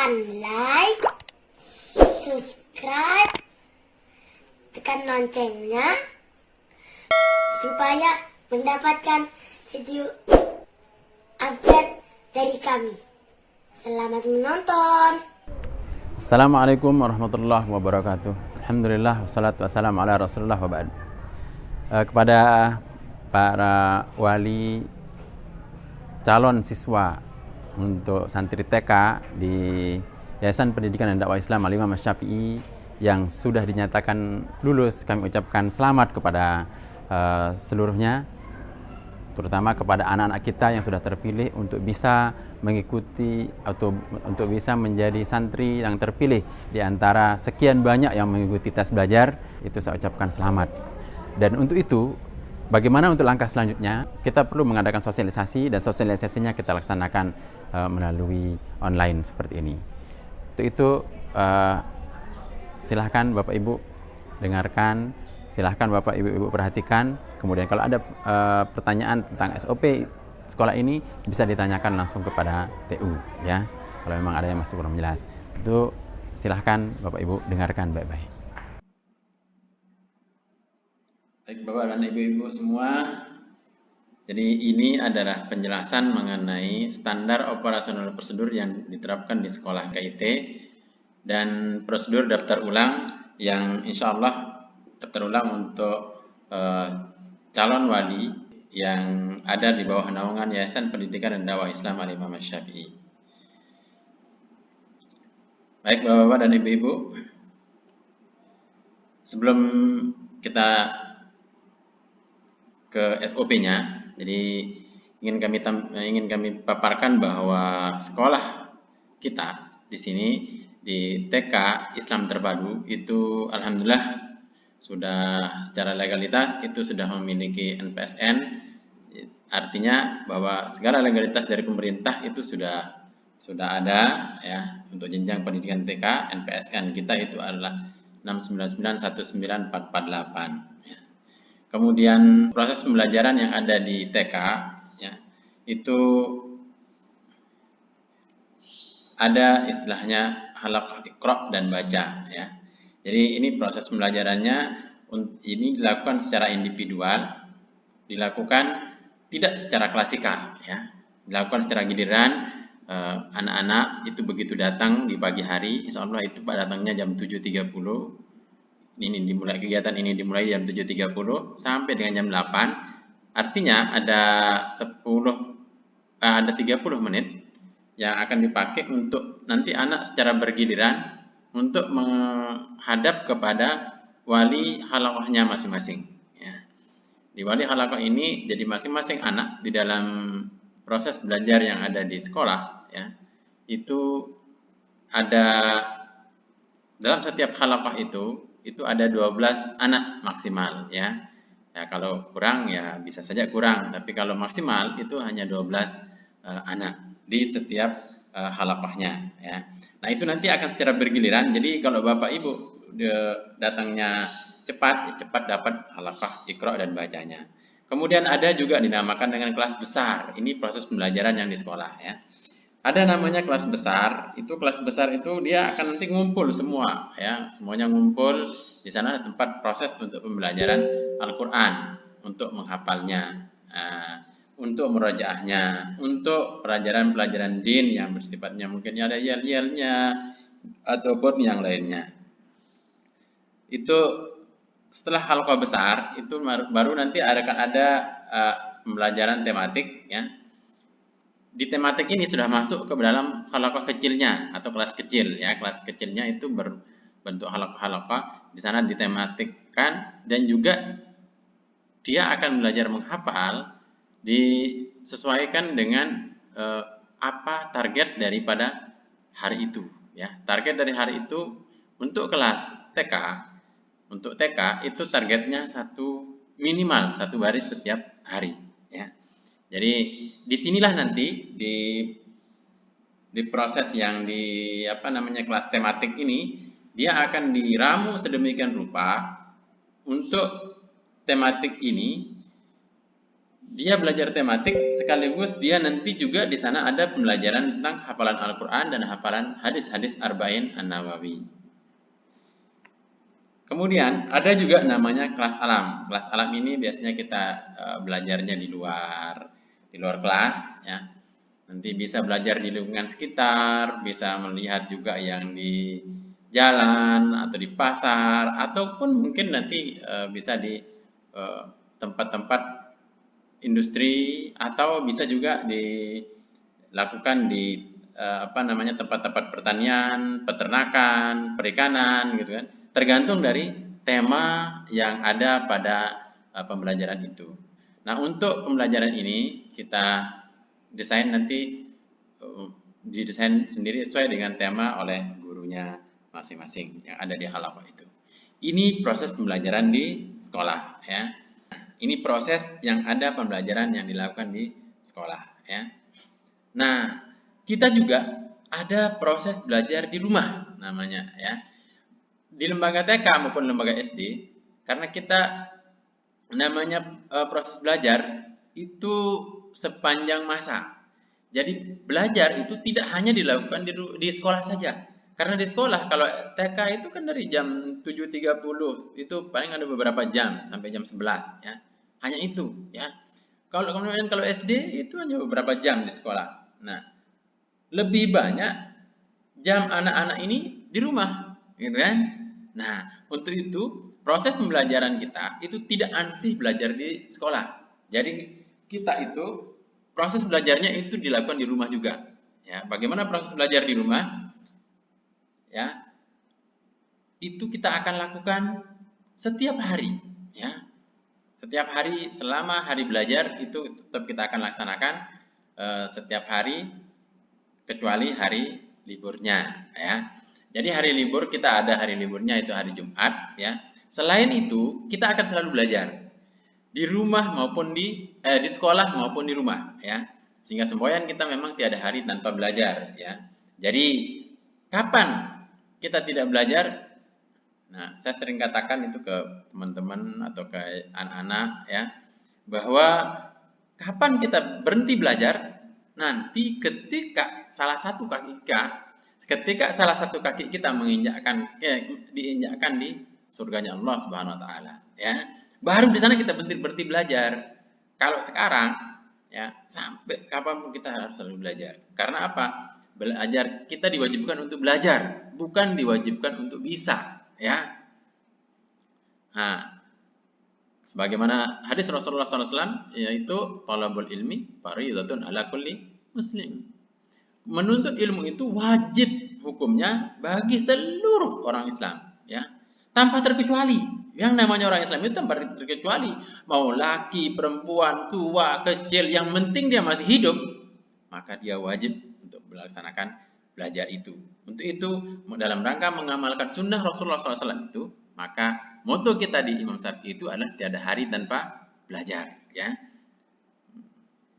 tekan like, subscribe, tekan loncengnya supaya mendapatkan video update dari kami. Selamat menonton. Assalamualaikum warahmatullahi wabarakatuh. Alhamdulillah wassalatu wassalamu ala Rasulullah wa ba'd. Kepada para wali calon siswa untuk santri TK di Yayasan Pendidikan dan Dakwah Islam Al-Imam Asy-Syafi'i yang sudah dinyatakan lulus, kami ucapkan selamat kepada seluruhnya, terutama kepada anak-anak kita yang sudah terpilih untuk bisa mengikuti atau untuk bisa menjadi santri yang terpilih di antara sekian banyak yang mengikuti tes belajar. Itu saya ucapkan selamat. Dan untuk itu, bagaimana untuk langkah selanjutnya? Kita perlu mengadakan sosialisasi, dan sosialisasinya kita laksanakan melalui online seperti ini. Untuk itu silahkan Bapak Ibu dengarkan, silahkan Bapak Ibu perhatikan. Kemudian kalau ada pertanyaan tentang SOP sekolah ini bisa ditanyakan langsung kepada TU, ya. Kalau memang ada yang masih kurang jelas, itu silahkan Bapak Ibu dengarkan baik-baik. Baik Bapak dan Ibu-Ibu semua, jadi ini adalah penjelasan mengenai standar operasional prosedur yang diterapkan di sekolah KIT dan prosedur daftar ulang yang insya Allah daftar ulang untuk calon wali yang ada di bawah naungan Yayasan Pendidikan dan Dakwah Islam Al-Imam Asy-Syafi'i. Baik Bapak-Bapak dan Ibu-Ibu, sebelum kita ke SOP-nya, jadi ingin kami paparkan bahwa sekolah kita di sini di TK Islam Terpadu itu alhamdulillah sudah secara legalitas itu sudah memiliki NPSN, artinya bahwa segala legalitas dari pemerintah itu sudah ada ya. Untuk jenjang pendidikan TK, NPSN kita itu adalah 6991948 ya. Kemudian proses pembelajaran yang ada di TK ya, itu ada istilahnya halaqah iqra dan baca ya. Jadi ini proses pembelajarannya ini dilakukan secara individual, dilakukan tidak secara klasikal ya, dilakukan secara giliran. Anak-anak itu begitu datang di pagi hari, insya Allah itu datangnya jam 7.30. Ini dimulai, kegiatan ini dimulai jam 7.30 sampai dengan jam 8. Artinya ada 30 menit yang akan dipakai untuk nanti anak secara bergiliran untuk menghadap kepada wali halaqahnya masing-masing ya. Di wali halaqah ini, jadi masing-masing anak di dalam proses belajar yang ada di sekolah ya, itu ada dalam setiap halaqah itu ada 12 anak maksimal ya. Ya kalau kurang ya bisa saja kurang, tapi kalau maksimal itu hanya 12 anak di setiap halaqahnya ya. Nah, itu nanti akan secara bergiliran. Jadi kalau Bapak Ibu datangnya cepat dapat halaqah Iqra dan bacanya. Kemudian ada juga dinamakan dengan kelas besar. Ini proses pembelajaran yang di sekolah ya. Ada namanya kelas besar. Kelas besar itu dia akan nanti ngumpul semua ya. Semuanya ngumpul di sana, tempat proses untuk pembelajaran Al-Qur'an, untuk menghafalnya, untuk murajaahnya, untuk pelajaran-pelajaran din yang bersifatnya mungkin ada yel-yelnya ataupun yang lainnya. Itu setelah halaqah besar itu baru nanti akan ada pembelajaran tematik ya. Di tematik ini sudah masuk ke dalam halaqah kecilnya atau kelas kecil ya. Kelas kecilnya itu berbentuk halaqah. Di sana ditematikkan dan juga dia akan belajar menghafal disesuaikan dengan apa target daripada hari itu ya. Target dari hari itu untuk kelas TK, untuk TK itu targetnya minimal satu baris setiap hari ya. Jadi disinilah nanti di proses yang kelas tematik ini, dia akan diramu sedemikian rupa untuk tematik ini dia belajar tematik sekaligus dia nanti juga di sana ada pembelajaran tentang hafalan Al-Qur'an dan hafalan hadis-hadis Arba'in An-Nawawi. Kemudian ada juga namanya kelas alam. Kelas alam ini biasanya kita belajarnya di luar kelas ya. Nanti bisa belajar di lingkungan sekitar, bisa melihat juga yang di jalan atau di pasar, ataupun mungkin nanti bisa di tempat-tempat industri, atau bisa juga dilakukan di tempat-tempat pertanian, peternakan, perikanan gitu kan. Tergantung dari tema yang ada pada pembelajaran itu. Nah, untuk pembelajaran ini kita desain nanti didesain sendiri sesuai dengan tema oleh gurunya masing-masing yang ada di halaqah itu. Ini proses pembelajaran di sekolah ya. Ini proses yang ada pembelajaran yang dilakukan di sekolah ya. Nah, kita juga ada proses belajar di rumah namanya ya. Di lembaga TK maupun lembaga SD, karena kita namanya proses belajar itu sepanjang masa. Jadi belajar itu tidak hanya dilakukan di sekolah saja. Karena di sekolah kalau TK itu kan dari jam 7.30 itu paling ada beberapa jam sampai jam 11 ya. Hanya itu ya. Kemudian kalau SD itu hanya beberapa jam di sekolah. Nah, lebih banyak jam anak-anak ini di rumah, gitu kan? Nah, untuk itu proses pembelajaran kita itu tidak ansih belajar di sekolah. Jadi kita itu proses belajarnya itu dilakukan di rumah juga. Ya, bagaimana proses belajar di rumah? Ya, itu kita akan lakukan setiap hari. Ya, setiap hari selama hari belajar itu tetap kita akan laksanakan setiap hari kecuali hari liburnya ya. Jadi hari libur kita ada hari liburnya itu hari Jumat ya. Selain itu kita akan selalu belajar di rumah maupun di sekolah maupun di rumah ya. Sehingga semboyan kita memang tiada hari tanpa belajar ya. Jadi kapan kita tidak belajar? Nah, saya sering katakan itu ke teman-teman atau ke anak-anak ya, bahwa kapan kita berhenti belajar? Nanti ketika salah satu kaki kita diinjakkan di surganya Allah Subhanahu wa taala ya. Baru di sana kita berhenti belajar. Kalau sekarang ya sampai kapanpun kita harus selalu belajar. Karena apa? Belajar kita diwajibkan untuk belajar, bukan diwajibkan untuk bisa ya. Nah, sebagaimana hadis Rasulullah SAW yaitu talabul ilmi fardhatun ala kulli muslim. Menuntut ilmu itu wajib hukumnya bagi seluruh orang Islam, ya. Tanpa terkecuali. Yang namanya orang Islam itu tanpa terkecuali, mau laki, perempuan, tua, kecil, yang penting dia masih hidup, maka dia wajib untuk melaksanakan belajar itu. Untuk itu, dalam rangka mengamalkan sunnah Rasulullah SAW itu, maka moto kita di Imam Syafi'i itu adalah tiada hari tanpa belajar, ya.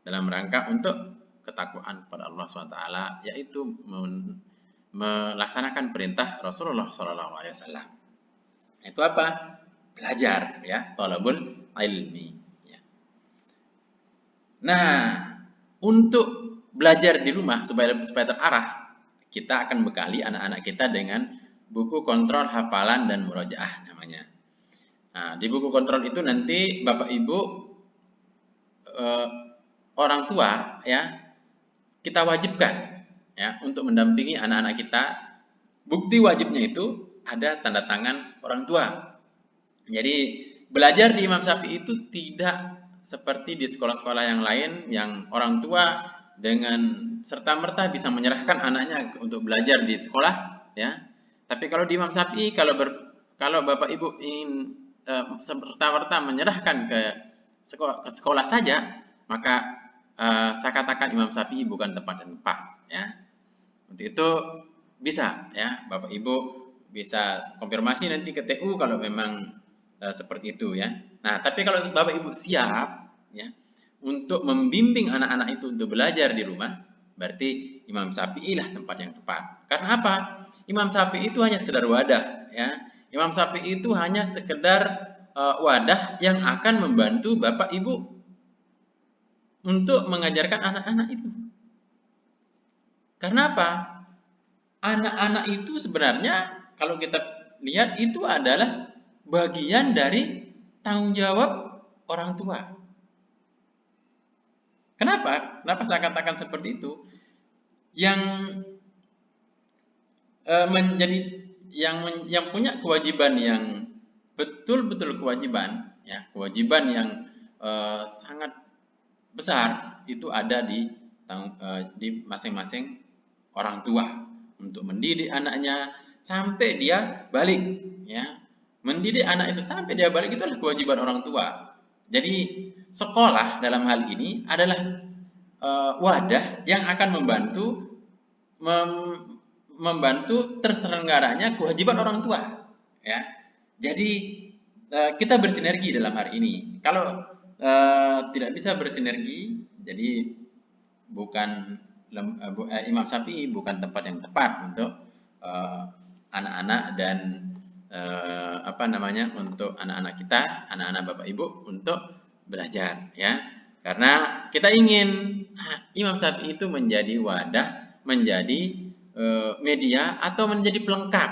Dalam rangka untuk ketakwaan kepada Allah SWT, yaitu melaksanakan perintah Rasulullah SAW. Itu apa? Belajar, ya, thalabul ilmi. Ya. Nah, untuk belajar di rumah supaya terarah, kita akan bekali anak-anak kita dengan buku kontrol hafalan dan murojaah namanya. Nah, di buku kontrol itu nanti Bapak Ibu orang tua ya kita wajibkan ya untuk mendampingi anak-anak kita. Bukti wajibnya itu ada tanda tangan orang tua. Jadi belajar di Imam Syafi'i itu tidak seperti di sekolah-sekolah yang lain yang orang tua dengan serta-merta bisa menyerahkan anaknya untuk belajar di sekolah ya. Tapi kalau di Imam Syafi'i kalau Bapak Ibu ingin serta-merta menyerahkan ke sekolah saja, maka saya katakan Imam Syafi'i bukan tempat yang tepat ya. Untuk itu bisa ya Bapak Ibu bisa konfirmasi nanti ke TU kalau memang seperti itu ya. Nah, tapi kalau Bapak Ibu siap ya untuk membimbing anak-anak itu untuk belajar di rumah, berarti Imam Syafi'i lah tempat yang tepat. Karena apa? Imam Syafi'i itu hanya sekedar wadah ya. Imam Syafi'i itu hanya sekedar wadah yang akan membantu Bapak Ibu untuk mengajarkan anak-anak itu. Karena apa? Anak-anak itu sebenarnya kalau kita lihat itu adalah bagian dari tanggung jawab orang tua. Kenapa? Kenapa saya katakan seperti itu? Yang menjadi yang punya kewajiban yang betul-betul kewajiban, ya kewajiban yang sangat besar itu ada di masing-masing orang tua untuk mendidik anaknya sampai dia balik, ya mendidik anak itu sampai dia balik itu adalah kewajiban orang tua. Jadi sekolah dalam hal ini adalah wadah yang akan membantu terselenggaranya kewajiban orang tua, ya. Jadi kita bersinergi dalam hari ini. Kalau tidak bisa bersinergi, jadi bukan Imam Syafi'i bukan tempat yang tepat untuk anak-anak dan untuk anak-anak kita, anak-anak Bapak Ibu untuk belajar, ya. Karena kita ingin Imam Syafi'i itu menjadi wadah, menjadi media atau menjadi pelengkap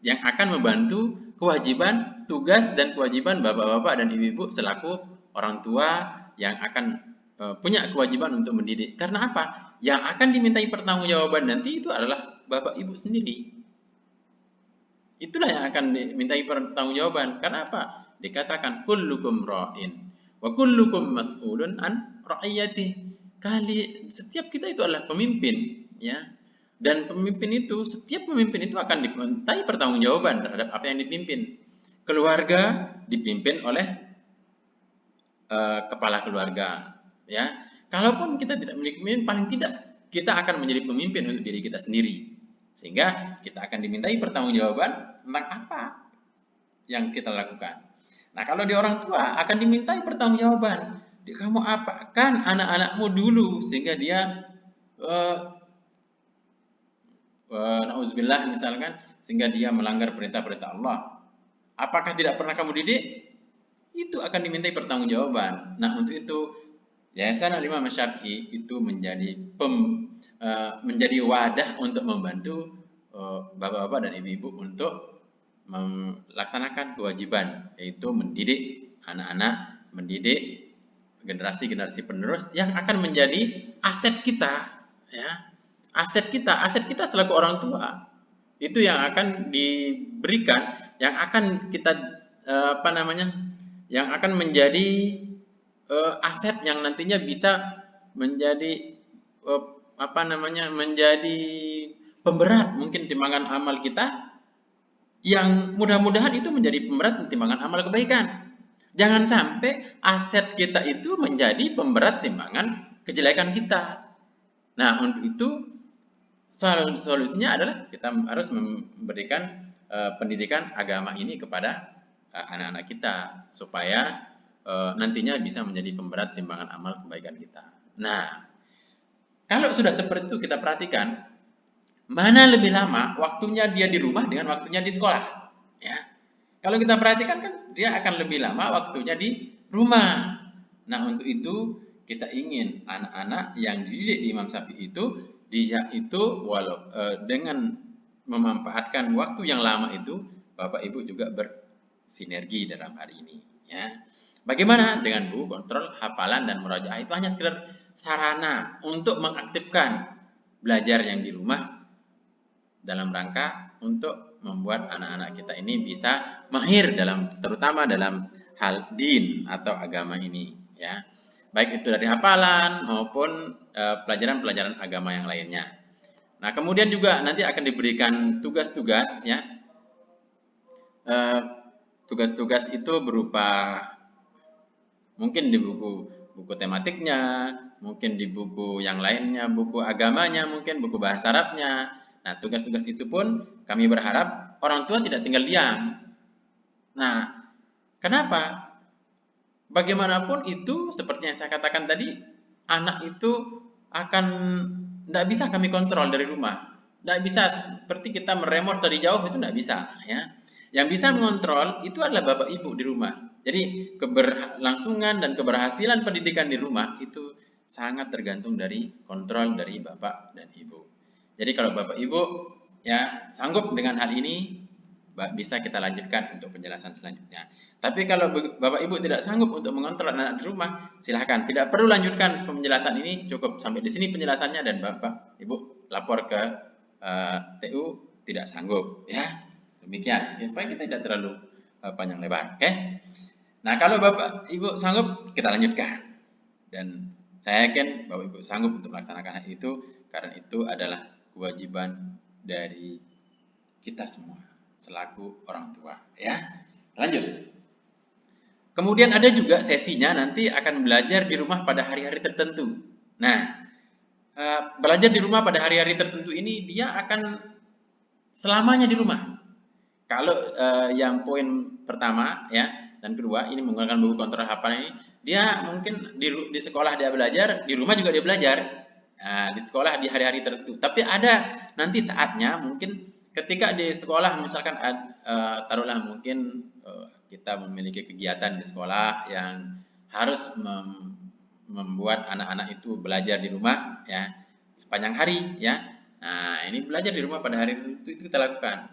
yang akan membantu kewajiban, tugas dan kewajiban bapak-bapak dan ibu-ibu selaku orang tua yang akan punya kewajiban untuk mendidik. Karena apa? Yang akan dimintai pertanggungjawaban nanti itu adalah bapak ibu sendiri. Itulah yang akan dimintai pertanggungjawaban. Karena apa? Dikatakan kullukum ra'in wa kullukum mas'ulun an ra'iyati. Setiap kita itu adalah pemimpin, ya. Dan setiap pemimpin itu akan dimintai pertanggungjawaban terhadap apa yang dipimpin. Keluarga dipimpin oleh kepala keluarga, ya. Kalaupun kita tidak memiliki pemimpin, paling tidak kita akan menjadi pemimpin untuk diri kita sendiri. Sehingga kita akan dimintai pertanggungjawaban tentang apa yang kita lakukan. Nah, kalau di orang tua akan dimintai pertanggungjawaban. Kamu apakan anak-anakmu dulu sehingga dia na'udzubillah misalkan sehingga dia melanggar perintah-perintah Allah. Apakah tidak pernah kamu didik? Itu akan dimintai pertanggungjawaban. Nah, untuk itu Yayasan Al-Imam Syafi'i itu menjadi wadah untuk membantu bapak-bapak dan ibu-ibu untuk melaksanakan kewajiban, yaitu mendidik anak-anak, mendidik generasi-generasi penerus yang akan menjadi aset kita, ya. Aset kita selaku orang tua itu yang akan diberikan, yang akan kita yang akan menjadi aset yang nantinya bisa menjadi menjadi pemberat mungkin timbangan amal kita, yang mudah-mudahan itu menjadi pemberat timbangan amal kebaikan. Jangan sampai aset kita itu menjadi pemberat timbangan kejelekan kita. Nah, untuk itu solusinya adalah kita harus memberikan pendidikan agama ini kepada anak-anak kita supaya nantinya bisa menjadi pemberat timbangan amal kebaikan kita. Nah, kalau sudah seperti itu kita perhatikan mana lebih lama waktunya dia di rumah dengan waktunya di sekolah, ya. Kalau kita perhatikan kan dia akan lebih lama waktunya di rumah. Nah, untuk itu kita ingin anak-anak yang dididik di Imam Syafi'i itu dia itu dengan memanfaatkan waktu yang lama itu, Bapak Ibu juga bersinergi dalam hari ini, ya. Bagaimana dengan buku kontrol hafalan dan murajaah itu hanya sekedar sarana untuk mengaktifkan belajar yang di rumah dalam rangka untuk membuat anak-anak kita ini bisa mahir terutama dalam hal din atau agama ini, ya. Baik itu dari hafalan maupun pelajaran-pelajaran agama yang lainnya. Nah, kemudian juga nanti akan diberikan tugas-tugas, ya. Tugas-tugas itu berupa mungkin di buku tematiknya, mungkin di buku yang lainnya, buku agamanya, mungkin buku bahasa Arabnya. Nah, tugas-tugas itu pun kami berharap orang tua tidak tinggal diam. Nah, kenapa? Bagaimanapun itu, seperti yang saya katakan tadi, anak itu akan tidak bisa kami kontrol dari rumah. Tidak bisa seperti kita meremot dari jauh, itu tidak bisa, ya. Yang bisa mengontrol itu adalah bapak ibu di rumah. Jadi keberlangsungan dan keberhasilan pendidikan di rumah itu sangat tergantung dari kontrol dari Bapak dan Ibu. Jadi kalau Bapak Ibu ya sanggup dengan hal ini, bisa kita lanjutkan untuk penjelasan selanjutnya. Tapi kalau Bapak Ibu tidak sanggup untuk mengontrol anak di rumah, silahkan. Tidak perlu lanjutkan penjelasan ini, cukup sampai di sini penjelasannya dan Bapak Ibu lapor ke TU tidak sanggup. Ya, demikian. Supaya kita tidak terlalu panjang lebar. Oke? Nah, kalau Bapak Ibu sanggup, kita lanjutkan. Dan saya yakin Bapak Ibu sanggup untuk melaksanakan hal itu, karena itu adalah kewajiban dari kita semua selaku orang tua. Ya, lanjut. Kemudian ada juga sesinya nanti akan belajar di rumah pada hari-hari tertentu. Nah, belajar di rumah pada hari-hari tertentu ini dia akan selamanya di rumah. Kalau yang poin pertama ya dan kedua ini menggunakan buku kontrol hafalan ini, dia mungkin di sekolah dia belajar, di rumah juga dia belajar. Nah, di sekolah di hari-hari tertentu. Tapi ada nanti saatnya mungkin ketika di sekolah misalkan taruhlah mungkin kita memiliki kegiatan di sekolah yang harus membuat anak-anak itu belajar di rumah ya sepanjang hari ya. Nah, ini belajar di rumah pada hari itu kita lakukan.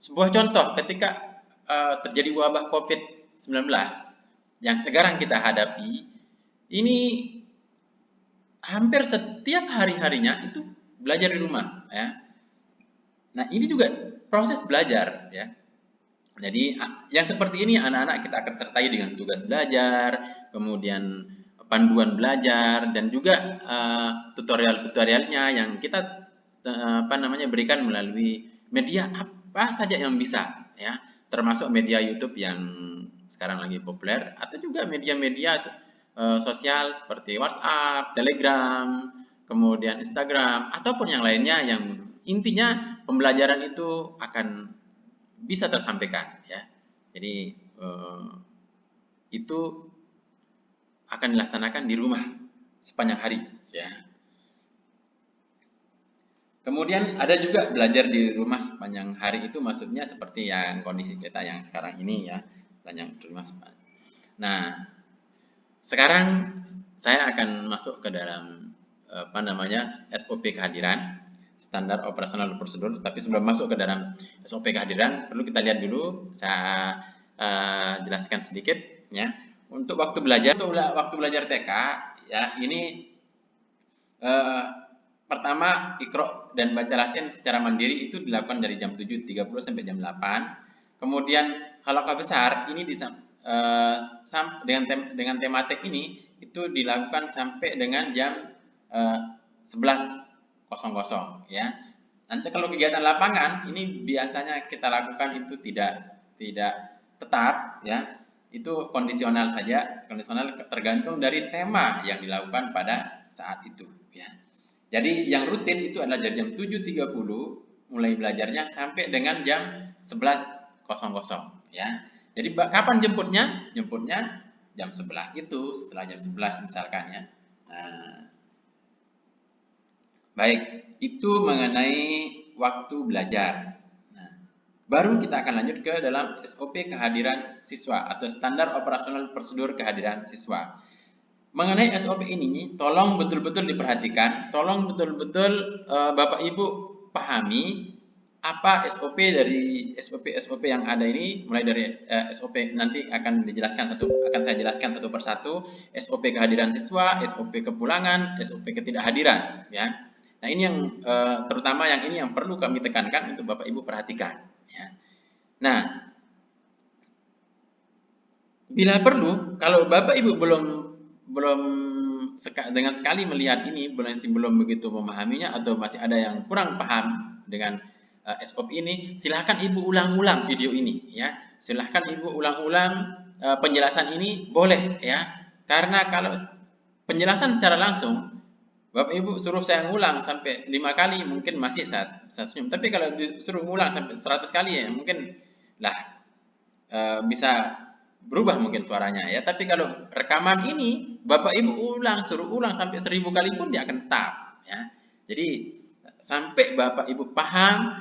Sebuah contoh ketika terjadi wabah COVID-19 yang sekarang kita hadapi, ini hampir setiap hari-harinya itu belajar di rumah ya. Nah, ini juga proses belajar ya. Jadi yang seperti ini anak-anak kita akan sertai dengan tugas belajar, kemudian panduan belajar dan juga tutorial-tutorialnya yang kita berikan melalui media apa saja yang bisa ya, termasuk media YouTube yang sekarang lagi populer atau juga media-media sosial seperti WhatsApp, Telegram, kemudian Instagram ataupun yang lainnya yang intinya pembelajaran itu akan bisa tersampaikan ya. Jadi itu akan dilaksanakan di rumah sepanjang hari ya. Kemudian ada juga belajar di rumah sepanjang hari itu maksudnya seperti yang kondisi kita yang sekarang ini ya, belajar di rumah sepanjang. Nah, sekarang saya akan masuk ke dalam SOP kehadiran, standar operasional prosedur. Tapi sebelum masuk ke dalam SOP kehadiran, perlu kita lihat dulu. Saya jelaskan sedikit ya. Untuk waktu belajar TK ya ini pertama Iqra dan baca Latin secara mandiri itu dilakukan dari jam 7.30 sampai jam 8. Kemudian halaqah besar ini dengan tematik ini itu dilakukan sampai dengan jam 11.00 ya. Nanti kalau kegiatan lapangan ini biasanya kita lakukan itu tidak tetap ya. Itu kondisional saja, kondisional tergantung dari tema yang dilakukan pada saat itu ya. Jadi yang rutin itu adalah dari jam 7.30 mulai belajarnya sampai dengan jam 11.00 ya. Jadi kapan jemputnya? Jemputnya jam 11 itu, setelah jam 11 misalkan ya. Nah, baik, itu mengenai waktu belajar. Nah, baru kita akan lanjut ke dalam SOP kehadiran siswa atau standar operasional prosedur kehadiran siswa. Mengenai SOP ini, tolong betul-betul diperhatikan, tolong betul-betul Bapak Ibu pahami apa SOP dari SOP yang ada ini, mulai dari SOP nanti akan saya jelaskan satu persatu, SOP kehadiran siswa, SOP kepulangan, SOP ketidakhadiran, ya. Nah, ini yang terutama yang ini yang perlu kami tekankan untuk Bapak Ibu perhatikan, ya. Nah, bila perlu, kalau Bapak Ibu belum dengan sekali melihat ini belum begitu memahaminya atau masih ada yang kurang paham dengan SOP ini, silahkan Ibu ulang-ulang video ini ya. Silahkan Ibu ulang-ulang penjelasan ini boleh ya. Karena kalau penjelasan secara langsung Bapak Ibu suruh saya ngulang sampai 5 kali mungkin masih saat senyum. Tapi kalau disuruh ngulang sampai 100 kali ya mungkin lah bisa berubah mungkin suaranya ya. Tapi kalau rekaman ini Bapak Ibu suruh ulang sampai 1000 kali pun dia akan tetap ya. Jadi sampai Bapak Ibu paham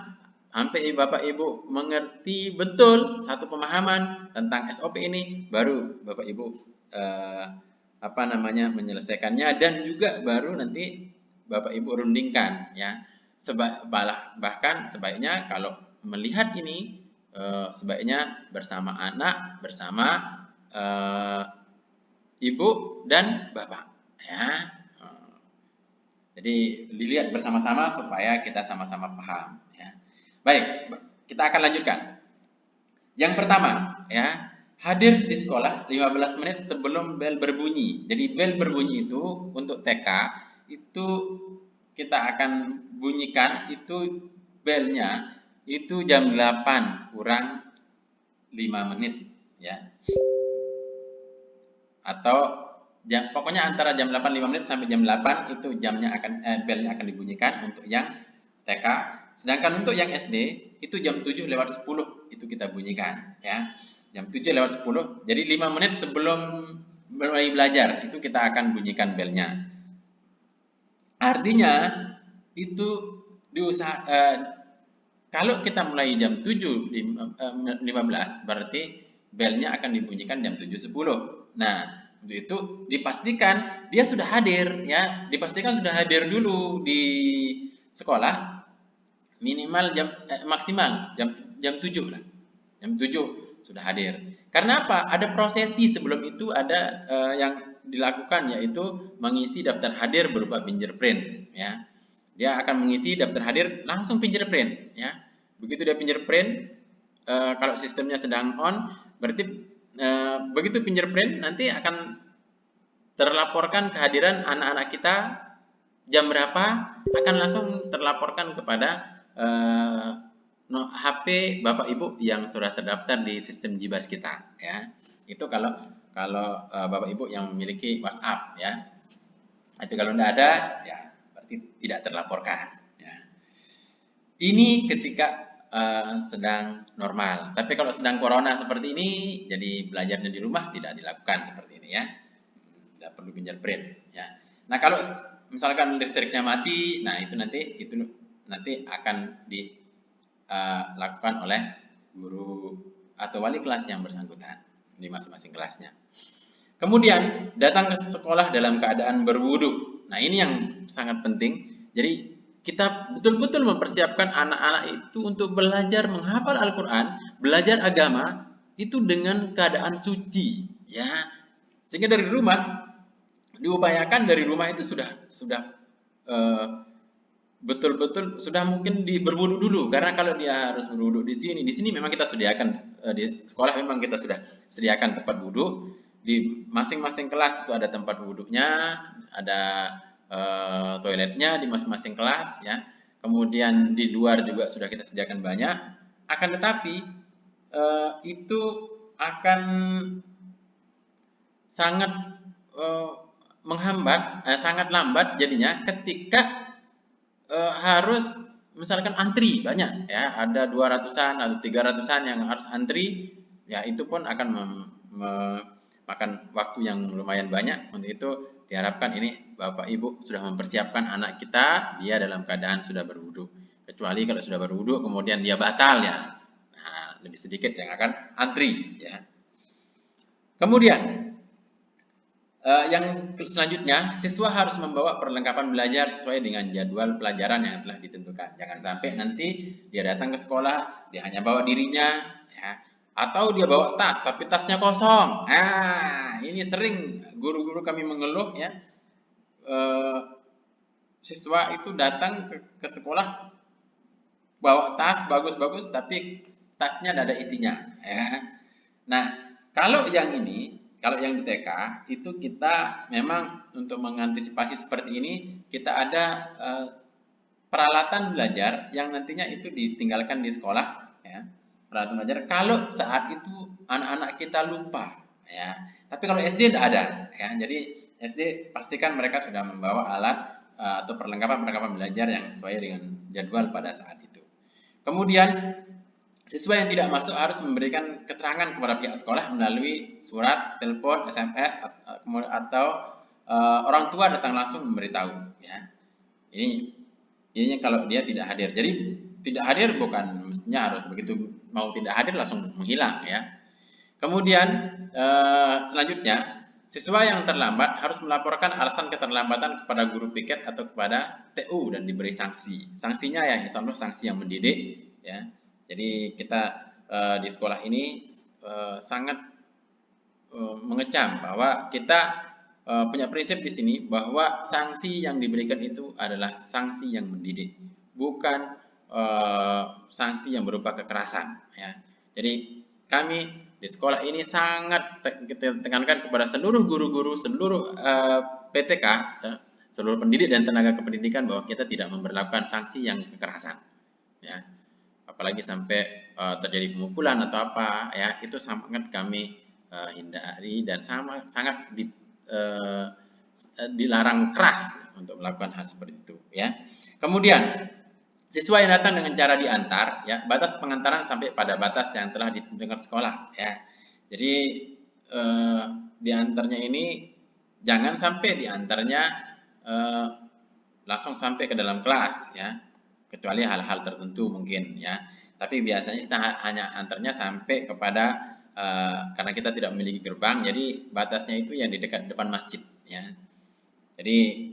sampai Bapak Ibu mengerti betul satu pemahaman tentang SOP ini, baru Bapak Ibu menyelesaikannya, dan juga baru nanti Bapak Ibu rundingkan ya. Bahkan sebaiknya kalau melihat ini sebaiknya bersama anak, bersama ibu dan bapak ya. Jadi dilihat bersama-sama supaya kita sama-sama paham ya. Baik, kita akan lanjutkan. Yang pertama ya, hadir di sekolah 15 menit sebelum bel berbunyi. Jadi bel berbunyi itu untuk TK itu kita akan bunyikan itu belnya itu jam 8 kurang 5 menit ya. Atau pokoknya antara jam 8 5 menit sampai jam 8 itu belnya akan dibunyikan untuk yang TK. Sedangkan untuk yang SD itu jam 7 lewat 10 itu kita bunyikan ya. Jam 7 lewat 10. Jadi 5 menit sebelum mulai belajar itu kita akan bunyikan belnya. Artinya itu kalau kita mulai jam 7.15 berarti belnya akan dibunyikan jam 7.10. Nah, untuk itu dipastikan dia sudah hadir ya, dipastikan sudah hadir dulu di sekolah minimal maksimal jam 7 lah. Jam 7 sudah hadir. Karena apa? Ada prosesi sebelum itu, ada yang dilakukan, yaitu mengisi daftar hadir berupa fingerprint ya. Dia akan mengisi daftar hadir langsung fingerprint ya. Begitu dia fingerprint, kalau sistemnya sedang on, berarti begitu fingerprint nanti akan terlaporkan kehadiran anak-anak kita jam berapa, akan langsung terlaporkan kepada HP Bapak Ibu yang sudah terdaftar di sistem JIBAS kita ya. Itu kalau Bapak Ibu yang memiliki WhatsApp ya. Tapi kalau tidak ada ya berarti tidak terlaporkan ya. Ini ketika sedang normal. Tapi kalau sedang corona seperti ini, jadi belajarnya di rumah tidak dilakukan seperti ini ya. Tidak perlu fingerprint ya. Nah, kalau misalkan listriknya mati, nah itu nanti akan dilakukan oleh guru atau wali kelas yang bersangkutan di masing-masing kelasnya. Kemudian datang ke sekolah dalam keadaan berwudu. Nah, ini yang sangat penting. Jadi kita betul-betul mempersiapkan anak-anak itu untuk belajar menghafal Al-Quran, belajar agama itu dengan keadaan suci ya. Sehingga dari rumah diupayakan, dari rumah itu sudah betul-betul sudah mungkin berwudu dulu, karena kalau dia harus berwudu di sini memang kita sediakan di sekolah, memang kita sudah sediakan tempat wudu di masing-masing kelas. Itu ada tempat wudunya, ada toiletnya di masing-masing kelas ya. Kemudian di luar juga sudah kita sediakan banyak. Akan tetapi itu akan sangat menghambat, sangat lambat jadinya ketika harus misalkan antri banyak ya, ada 200-an atau 300-an yang harus antri ya, itu pun akan memakan waktu yang lumayan banyak. Untuk itu diharapkan ini Bapak Ibu sudah mempersiapkan anak kita dia dalam keadaan sudah berwudu. Kecuali kalau sudah berwudu kemudian dia batal ya, nah lebih sedikit yang akan antri ya. Kemudian yang selanjutnya, siswa harus membawa perlengkapan belajar sesuai dengan jadwal pelajaran yang telah ditentukan. Jangan sampai nanti dia datang ke sekolah, dia hanya bawa dirinya, ya, atau dia bawa tas, tapi tasnya kosong. Nah, ini sering guru-guru kami mengeluh, ya, siswa itu datang ke sekolah bawa tas bagus-bagus, tapi tasnya tidak ada isinya. Ya. Nah, kalau yang ini, kalau yang di TK itu kita memang untuk mengantisipasi seperti ini, kita ada peralatan belajar yang nantinya itu ditinggalkan di sekolah ya. Peralatan belajar kalau saat itu anak-anak kita lupa ya. Tapi kalau SD tidak ada ya. Jadi SD pastikan mereka sudah membawa alat atau perlengkapan belajar yang sesuai dengan jadwal pada saat itu. Kemudian siswa yang tidak masuk harus memberikan keterangan kepada pihak sekolah melalui surat, telepon, SMS, atau orang tua datang langsung memberitahu. Ya. Ini kalau dia tidak hadir. Jadi tidak hadir bukan mestinya harus begitu mau tidak hadir langsung menghilang ya. Kemudian selanjutnya, siswa yang terlambat harus melaporkan alasan keterlambatan kepada guru piket atau kepada TU dan diberi sanksi. Sanksinya ya insya Allah sanksi yang mendidik ya. Jadi kita di sekolah ini sangat mengecam bahwa kita punya prinsip di sini bahwa sanksi yang diberikan itu adalah sanksi yang mendidik, bukan sanksi yang berupa kekerasan ya. Jadi kami di sekolah ini sangat kita tekankan kepada seluruh guru-guru, seluruh PTK, seluruh pendidik dan tenaga kependidikan bahwa kita tidak memberlakukan sanksi yang kekerasan ya. Apalagi sampai terjadi pemukulan atau apa ya, itu sangat kami hindari dan sangat dilarang keras untuk melakukan hal seperti itu ya. Kemudian siswa yang datang dengan cara diantar ya, batas pengantaran sampai pada batas yang telah ditentukan sekolah ya. Jadi diantarnya ini jangan sampai diantarnya langsung sampai ke dalam kelas ya, kecuali hal-hal tertentu mungkin ya. Tapi biasanya kita hanya antarnya sampai kepada karena kita tidak memiliki gerbang, jadi batasnya itu yang di dekat depan masjid ya. Jadi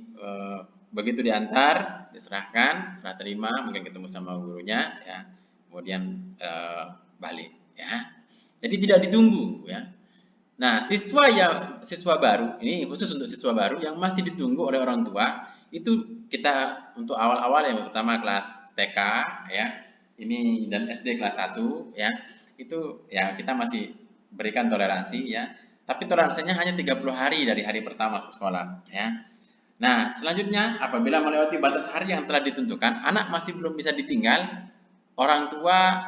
begitu diantar, diserahkan, serah terima, mungkin ketemu sama gurunya ya, kemudian balik ya. Jadi tidak ditunggu ya. Nah, siswa baru ini khusus untuk siswa baru yang masih ditunggu oleh orang tua, itu kita untuk awal-awal yang pertama kelas TK ya, ini dan SD kelas 1 ya, itu ya kita masih berikan toleransi ya, tapi toleransinya hanya 30 hari dari hari pertama masuk sekolah ya. Nah, selanjutnya apabila melewati batas hari yang telah ditentukan, anak masih belum bisa ditinggal, orang tua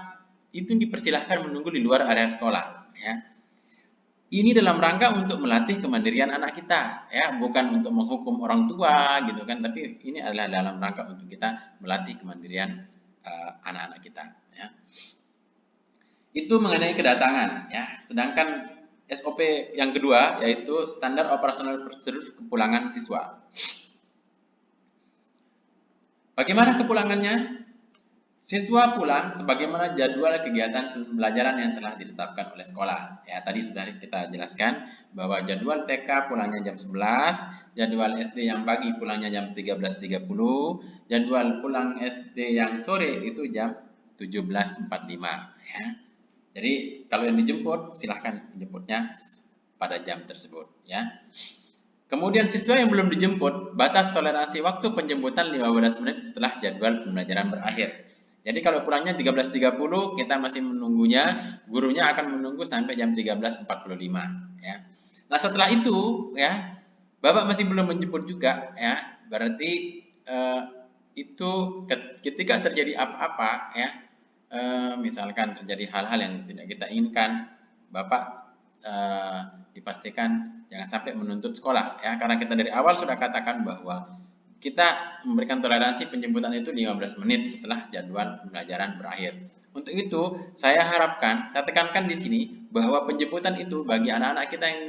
itu dipersilahkan menunggu di luar area sekolah ya. Ini dalam rangka untuk melatih kemandirian anak kita ya, bukan untuk menghukum orang tua gitu kan, tapi ini adalah dalam rangka untuk kita melatih kemandirian anak-anak kita ya. Itu mengenai kedatangan ya. Sedangkan SOP yang kedua yaitu standar operasional prosedur kepulangan siswa. Bagaimana kepulangannya? Siswa pulang sebagaimana jadwal kegiatan pembelajaran yang telah ditetapkan oleh sekolah. Ya, tadi sudah kita jelaskan bahwa jadwal TK pulangnya jam 11, jadwal SD yang pagi pulangnya jam 13.30, jadwal pulang SD yang sore itu jam 17.45 ya. Jadi kalau yang dijemput silahkan menjemputnya pada jam tersebut ya. Kemudian siswa yang belum dijemput, batas toleransi waktu penjemputan 15 menit setelah jadwal pembelajaran berakhir. Jadi kalau pulangnya 13.30, kita masih menunggunya, gurunya akan menunggu sampai jam 13.45 ya. Nah, setelah itu ya, Bapak masih belum menjemput juga ya. Berarti itu ketika terjadi apa-apa ya, misalkan terjadi hal-hal yang tidak kita inginkan, Bapak dipastikan jangan sampai menuntut sekolah ya, karena kita dari awal sudah katakan bahwa kita memberikan toleransi penjemputan itu 15 menit setelah jadwal pembelajaran berakhir. Untuk itu, saya harapkan, saya tekankan di sini bahwa penjemputan itu bagi anak-anak kita yang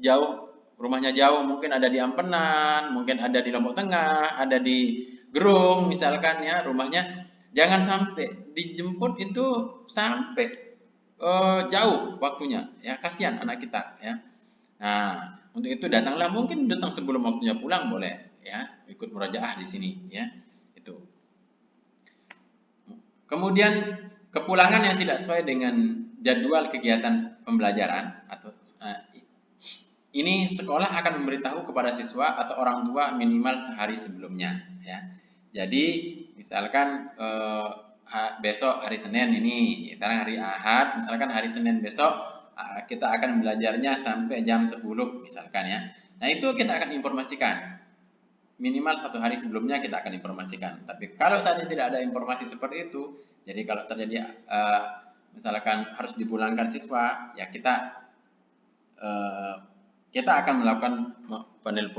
jauh, rumahnya jauh, mungkin ada di Ampenan, mungkin ada di Lombok Tengah, ada di Gerung misalkan ya, rumahnya jangan sampai dijemput itu sampai jauh waktunya ya, kasihan anak kita ya. Nah, untuk itu datanglah, mungkin datang sebelum waktunya pulang boleh ya, ikut murojaah di sini ya. Itu. Kemudian kepulangan yang tidak sesuai dengan jadwal kegiatan pembelajaran atau ini sekolah akan memberitahu kepada siswa atau orang tua minimal sehari sebelumnya ya. Jadi misalkan besok hari Senin ini, sekarang hari Ahad, misalkan hari Senin besok kita akan belajarnya sampai jam 10 misalkan ya. Nah, itu kita akan informasikan. Minimal 1 hari sebelumnya kita akan informasikan. Tapi kalau saat ini tidak ada informasi seperti itu, jadi kalau terjadi misalkan harus dipulangkan siswa, ya kita akan melakukan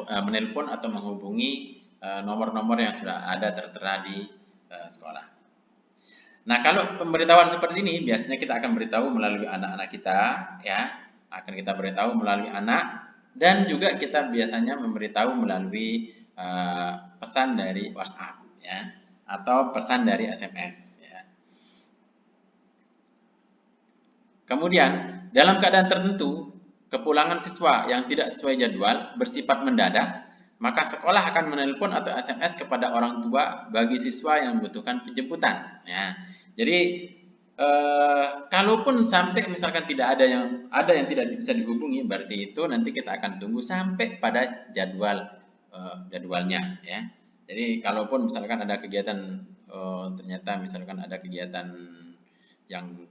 menelpon atau menghubungi nomor-nomor yang sudah ada tertera di sekolah. Nah, kalau pemberitahuan seperti ini biasanya kita akan beritahu melalui anak-anak kita ya, akan kita beritahu melalui anak, dan juga kita biasanya memberitahu melalui pesan dari WhatsApp ya, atau pesan dari SMS ya. Kemudian, dalam keadaan tertentu, kepulangan siswa yang tidak sesuai jadwal bersifat mendadak, maka sekolah akan menelpon atau SMS kepada orang tua bagi siswa yang membutuhkan penjemputan. Ya, jadi kalaupun sampai misalkan tidak ada yang tidak bisa dihubungi, berarti itu nanti kita akan tunggu sampai pada jadwalnya. Ya, jadi kalaupun misalkan ada kegiatan ternyata misalkan ada kegiatan yang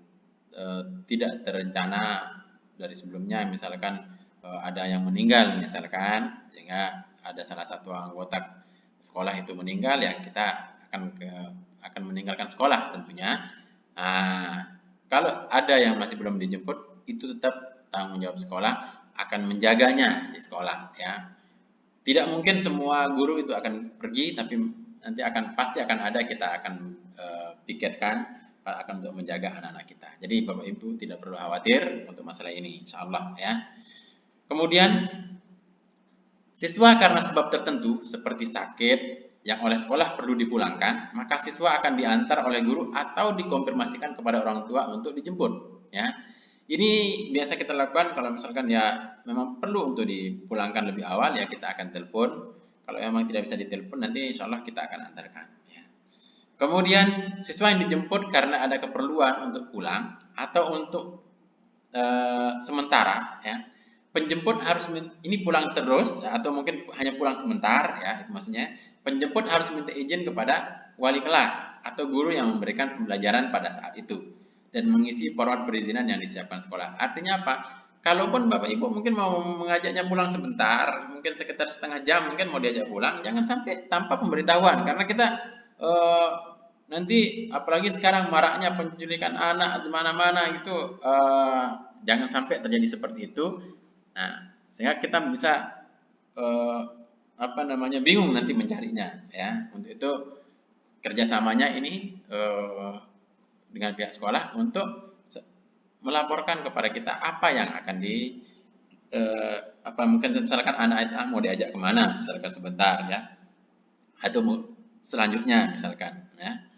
tidak terencana dari sebelumnya, misalkan ada yang meninggal misalkan, sehingga ada salah satu anggota sekolah itu meninggal, ya kita akan meninggalkan sekolah tentunya. Nah, kalau ada yang masih belum dijemput, itu tetap tanggung jawab sekolah akan menjaganya di sekolah, ya. Tidak mungkin semua guru itu akan pergi, tapi nanti pasti akan ada, kita akan pikirkan akan untuk menjaga anak-anak kita. Jadi Bapak Ibu tidak perlu khawatir untuk masalah ini, insya Allah ya. Kemudian siswa karena sebab tertentu seperti sakit yang oleh sekolah perlu dipulangkan, maka siswa akan diantar oleh guru atau dikonfirmasikan kepada orang tua untuk dijemput. Ya, ini biasa kita lakukan kalau misalkan ya memang perlu untuk dipulangkan lebih awal, ya kita akan telepon. Kalau memang tidak bisa ditelepon, nanti insya Allah kita akan antarkan. Ya. Kemudian siswa yang dijemput karena ada keperluan untuk pulang atau untuk sementara, ya, penjemput harus ini pulang terus atau mungkin hanya pulang sebentar, ya itu maksudnya. Penjemput harus minta izin kepada wali kelas atau guru yang memberikan pembelajaran pada saat itu dan mengisi formulir perizinan yang disiapkan sekolah. Artinya apa? Kalaupun Bapak Ibu mungkin mau mengajaknya pulang sebentar, mungkin sekitar setengah jam, mungkin mau diajak pulang, jangan sampai tanpa pemberitahuan, karena kita nanti apalagi sekarang maraknya penculikan anak di mana-mana gitu, jangan sampai terjadi seperti itu. Nah, sehingga kita bisa bingung nanti mencarinya, ya. Untuk itu kerjasamanya ini dengan pihak sekolah untuk melaporkan kepada kita apa yang akan mungkin misalkan anak mau diajak kemana, misalkan sebentar, ya, atau selanjutnya misalkan, ya.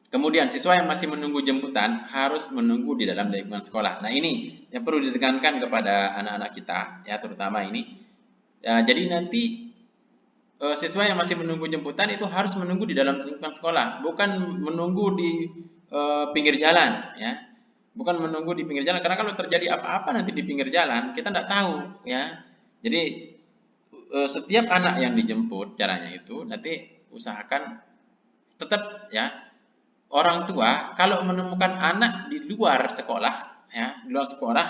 Kemudian siswa yang masih menunggu jemputan harus menunggu di dalam lingkungan sekolah. Nah, ini yang perlu ditekankan kepada anak-anak kita, ya, terutama ini. Ya, jadi nanti siswa yang masih menunggu jemputan itu harus menunggu di dalam lingkungan sekolah, bukan menunggu di pinggir jalan, ya. Bukan menunggu di pinggir jalan, karena kalau terjadi apa-apa nanti di pinggir jalan, kita tidak tahu, ya. Jadi setiap anak yang dijemput, caranya itu nanti usahakan tetap, ya, orang tua kalau menemukan anak di luar sekolah, ya, di luar sekolah,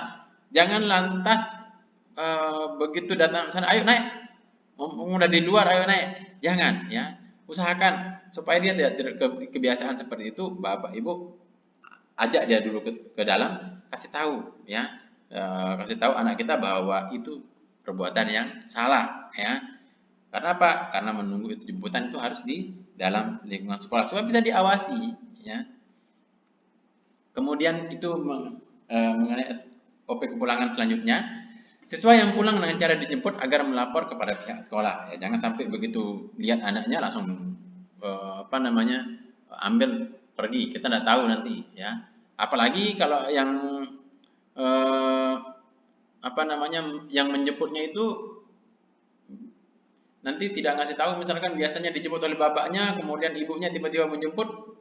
jangan lantas begitu datang sana, ayo naik, udah di luar, ayo naik, jangan, ya. Usahakan supaya dia tidak kebiasaan seperti itu, Bapak Ibu ajak dia dulu ke dalam, kasih tahu, ya, kasih tahu anak kita bahwa itu perbuatan yang salah, ya. Karena apa? Karena menunggu itu jemputan itu harus di dalam lingkungan sekolah supaya bisa diawasi, ya. Kemudian itu mengenai SOP kepulangan selanjutnya, siswa yang pulang dengan cara dijemput agar melapor kepada pihak sekolah, ya. Jangan sampai begitu lihat anaknya langsung ambil pergi, kita tidak tahu nanti, ya. Apalagi kalau yang yang menjemputnya itu nanti tidak ngasih tahu, misalkan biasanya dijemput oleh bapaknya, kemudian ibunya tiba-tiba menjemput.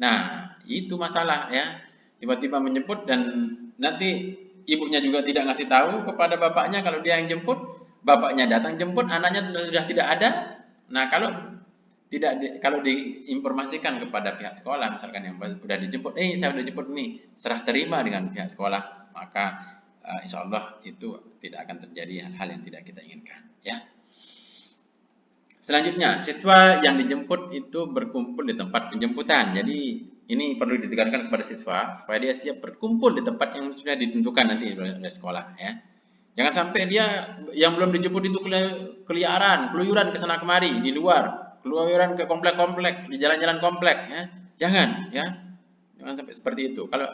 Nah, itu masalah, ya. Tiba-tiba menjemput dan nanti ibunya juga tidak ngasih tahu kepada bapaknya kalau dia yang jemput, bapaknya datang jemput, anaknya sudah tidak ada. Nah, kalau diinformasikan kepada pihak sekolah, misalkan yang sudah dijemput, saya sudah jemput nih, serah terima dengan pihak sekolah, maka insya Allah itu tidak akan terjadi hal-hal yang tidak kita inginkan, ya. Selanjutnya, siswa yang dijemput itu berkumpul di tempat penjemputan. Jadi ini perlu ditekankan kepada siswa supaya dia siap berkumpul di tempat yang sudah ditentukan nanti oleh sekolah, ya. Jangan sampai dia yang belum dijemput itu keluyuran ke sana kemari di luar, keluyuran ke komplek-komplek, di jalan-jalan komplek, ya. Jangan, ya. Jangan sampai seperti itu. Kalau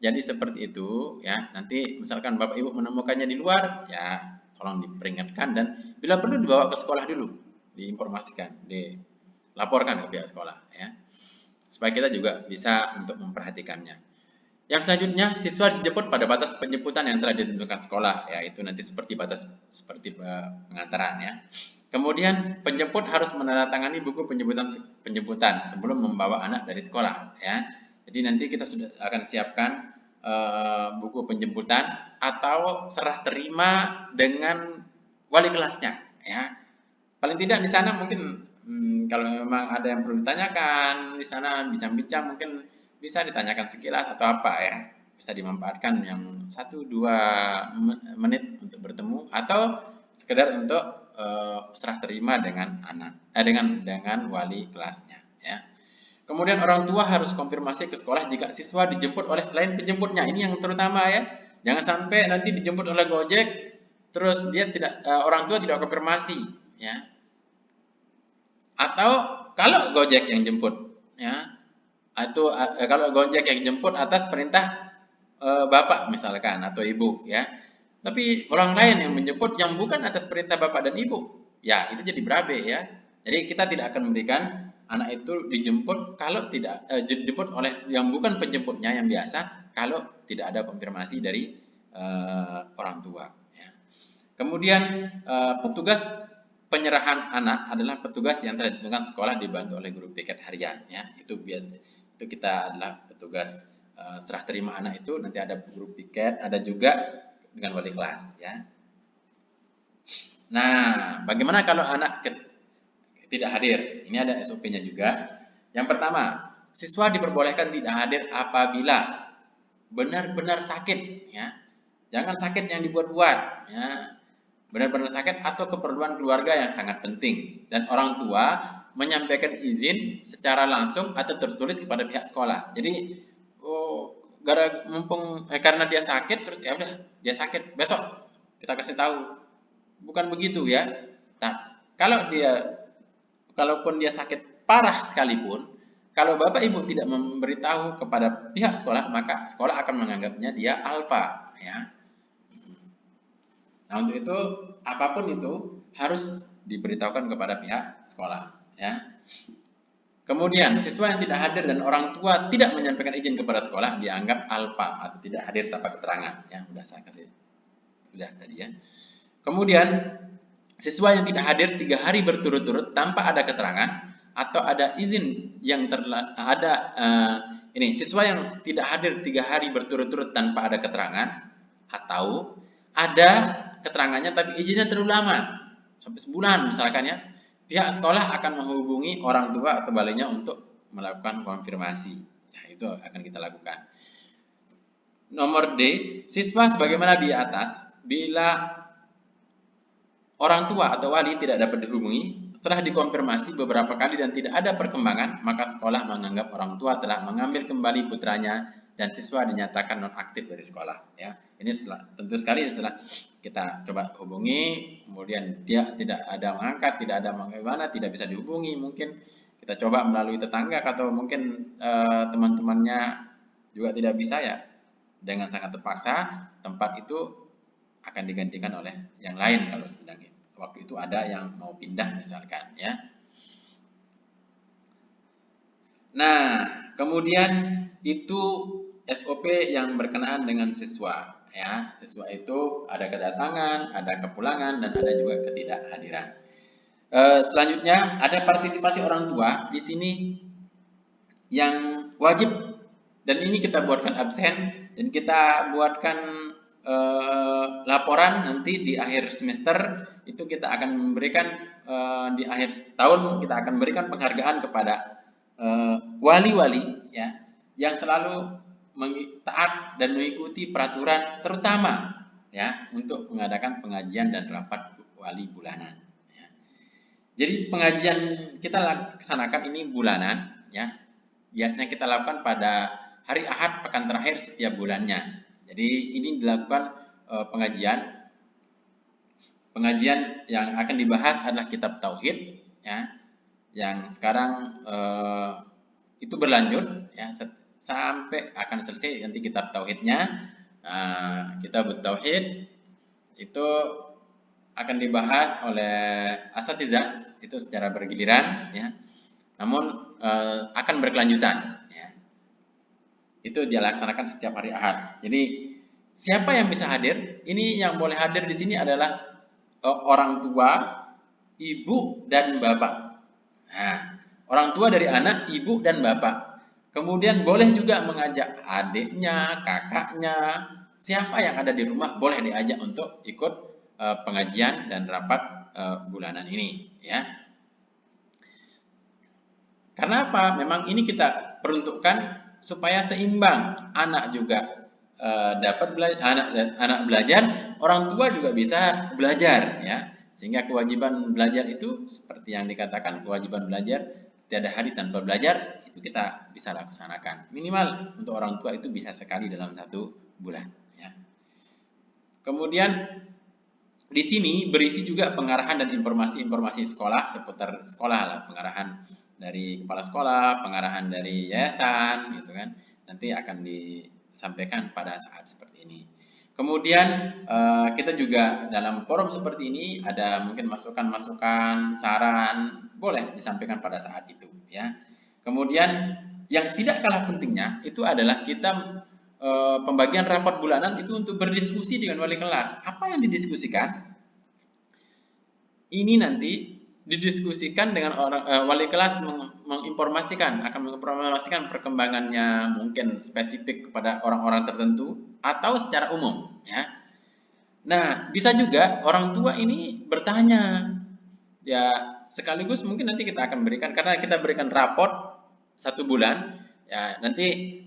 jadi seperti itu, ya, nanti misalkan Bapak Ibu menemukannya di luar, ya, tolong diperingatkan dan bila perlu dibawa ke sekolah dulu. Diinformasikan, dilaporkan ke pihak sekolah, ya, supaya kita juga bisa untuk memperhatikannya. Yang selanjutnya, siswa dijemput pada batas penjemputan yang telah ditentukan sekolah, yaitu nanti seperti batas seperti pengantaran ya. Kemudian penjemput harus menandatangani buku penjemputan sebelum membawa anak dari sekolah ya. Jadi nanti kita sudah akan siapkan buku penjemputan atau serah terima dengan wali kelasnya ya. Paling tidak di sana mungkin kalau memang ada yang perlu ditanyakan di sana bincang-bincang mungkin bisa ditanyakan sekilas atau apa ya, bisa dimanfaatkan yang 1-2 menit untuk bertemu atau sekedar untuk serah terima dengan dengan wali kelasnya ya. Kemudian orang tua harus konfirmasi ke sekolah jika siswa dijemput oleh selain penjemputnya. Ini yang terutama ya. Jangan sampai nanti dijemput oleh Gojek terus dia tidak orang tua tidak konfirmasi ya. Atau kalau Gojek yang jemput ya, atau kalau Gojek yang jemput atas perintah bapak misalkan atau ibu ya. Tapi orang lain yang menjemput yang bukan atas perintah bapak dan ibu, ya itu jadi berabe ya. Jadi kita tidak akan memberikan anak itu dijemput kalau tidak dijemput oleh yang bukan penjemputnya yang biasa kalau tidak ada konfirmasi dari orang tua. Ya. Kemudian petugas penyerahan anak adalah petugas yang telah ditentukan sekolah dibantu oleh guru piket harian ya. Itu biasa itu kita adalah petugas serah terima anak itu nanti ada guru piket, ada juga dengan wali kelas ya. Nah, bagaimana kalau anak tidak hadir? Ini ada SOP-nya juga. Yang pertama, siswa diperbolehkan tidak hadir apabila benar-benar sakit ya. Jangan sakit yang dibuat-buat ya. Benar-benar sakit atau keperluan keluarga yang sangat penting dan orang tua menyampaikan izin secara langsung atau tertulis kepada pihak sekolah. Jadi karena dia sakit terus ya udah dia sakit besok kita kasih tahu, bukan begitu ya. Nah, kalaupun dia sakit parah sekalipun, kalau bapak ibu tidak memberitahu kepada pihak sekolah maka sekolah akan menganggapnya dia alfa ya. Nah untuk itu apapun itu harus diberitahukan kepada pihak sekolah ya. Kemudian, siswa yang tidak hadir dan orang tua tidak menyampaikan izin kepada sekolah dianggap alfa atau tidak hadir tanpa keterangan. Ya, udah saya kasih, udah tadi ya. Kemudian, siswa yang tidak hadir 3 hari berturut-turut tanpa ada keterangan atau ada izin yang siswa yang tidak hadir 3 hari berturut-turut tanpa ada keterangan atau ada keterangannya tapi izinnya terlalu lama sampai sebulan misalkan ya. Pihak sekolah akan menghubungi orang tua atau walinya untuk melakukan konfirmasi. Ya, itu akan kita lakukan. Nomor D, siswa sebagaimana di atas, bila orang tua atau wali tidak dapat dihubungi, setelah dikonfirmasi beberapa kali dan tidak ada perkembangan, maka sekolah menganggap orang tua telah mengambil kembali putranya dan siswa dinyatakan nonaktif dari sekolah. Ya, ini tentu sekali setelah kita coba hubungi, kemudian dia tidak ada mengangkat, tidak ada bagaimana, tidak bisa dihubungi, mungkin kita coba melalui tetangga atau mungkin teman-temannya juga tidak bisa ya, dengan sangat terpaksa tempat itu akan digantikan oleh yang lain kalau sedang waktu itu ada yang mau pindah misalkan ya. Nah, kemudian itu SOP yang berkenaan dengan siswa ya. Siswa itu ada kedatangan, ada kepulangan dan ada juga ketidakhadiran. Selanjutnya ada partisipasi orang tua di sini yang wajib dan ini kita buatkan absen dan kita buatkan laporan nanti di akhir semester itu kita akan memberikan di akhir tahun kita akan berikan penghargaan kepada wali-wali ya yang selalu taat dan mengikuti peraturan terutama ya untuk mengadakan pengajian dan rapat wali bulanan ya. Jadi pengajian kita laksanakan ini bulanan ya. Biasanya kita lakukan pada hari Ahad pekan terakhir setiap bulannya. Jadi ini dilakukan pengajian yang akan dibahas adalah kitab tauhid ya. Yang sekarang itu berlanjut ya sampai akan selesai nanti kitab tauhidnya. Kitab tauhid itu akan dibahas oleh asatizah itu secara bergiliran ya. Namun akan berkelanjutan ya. itu dia laksanakan setiap hari Ahad. Jadi siapa yang bisa hadir? Ini yang boleh hadir di sini adalah orang tua, ibu dan bapak. Nah, orang tua dari anak, ibu dan bapak. Kemudian boleh juga mengajak adiknya, kakaknya, siapa yang ada di rumah boleh diajak untuk ikut pengajian dan rapat bulanan ini, ya. Karena apa? Memang ini kita peruntukkan supaya seimbang, anak juga dapat belajar, anak belajar, orang tua juga bisa belajar, ya. Sehingga kewajiban belajar itu seperti yang dikatakan, kewajiban belajar tiada hari tanpa belajar, itu kita bisa laksanakan. Minimal untuk orang tua itu bisa sekali dalam 1 bulan, ya. Kemudian di sini berisi juga pengarahan dan informasi-informasi sekolah seputar sekolah lah, pengarahan dari kepala sekolah, pengarahan dari yayasan, gitu kan. Nanti akan disampaikan pada saat seperti ini. Kemudian kita juga dalam forum seperti ini ada mungkin masukan-masukan, saran, boleh disampaikan pada saat itu, ya. Kemudian yang tidak kalah pentingnya itu adalah kita pembagian rapat bulanan itu untuk berdiskusi dengan wali kelas. Apa yang didiskusikan? Ini nanti didiskusikan dengan wali kelas menginformasikan, akan menginformasikan perkembangannya mungkin spesifik kepada orang-orang tertentu atau secara umum, ya. Nah, bisa juga orang tua ini bertanya, ya, sekaligus mungkin nanti kita akan berikan, karena kita berikan raport 1 bulan, ya, nanti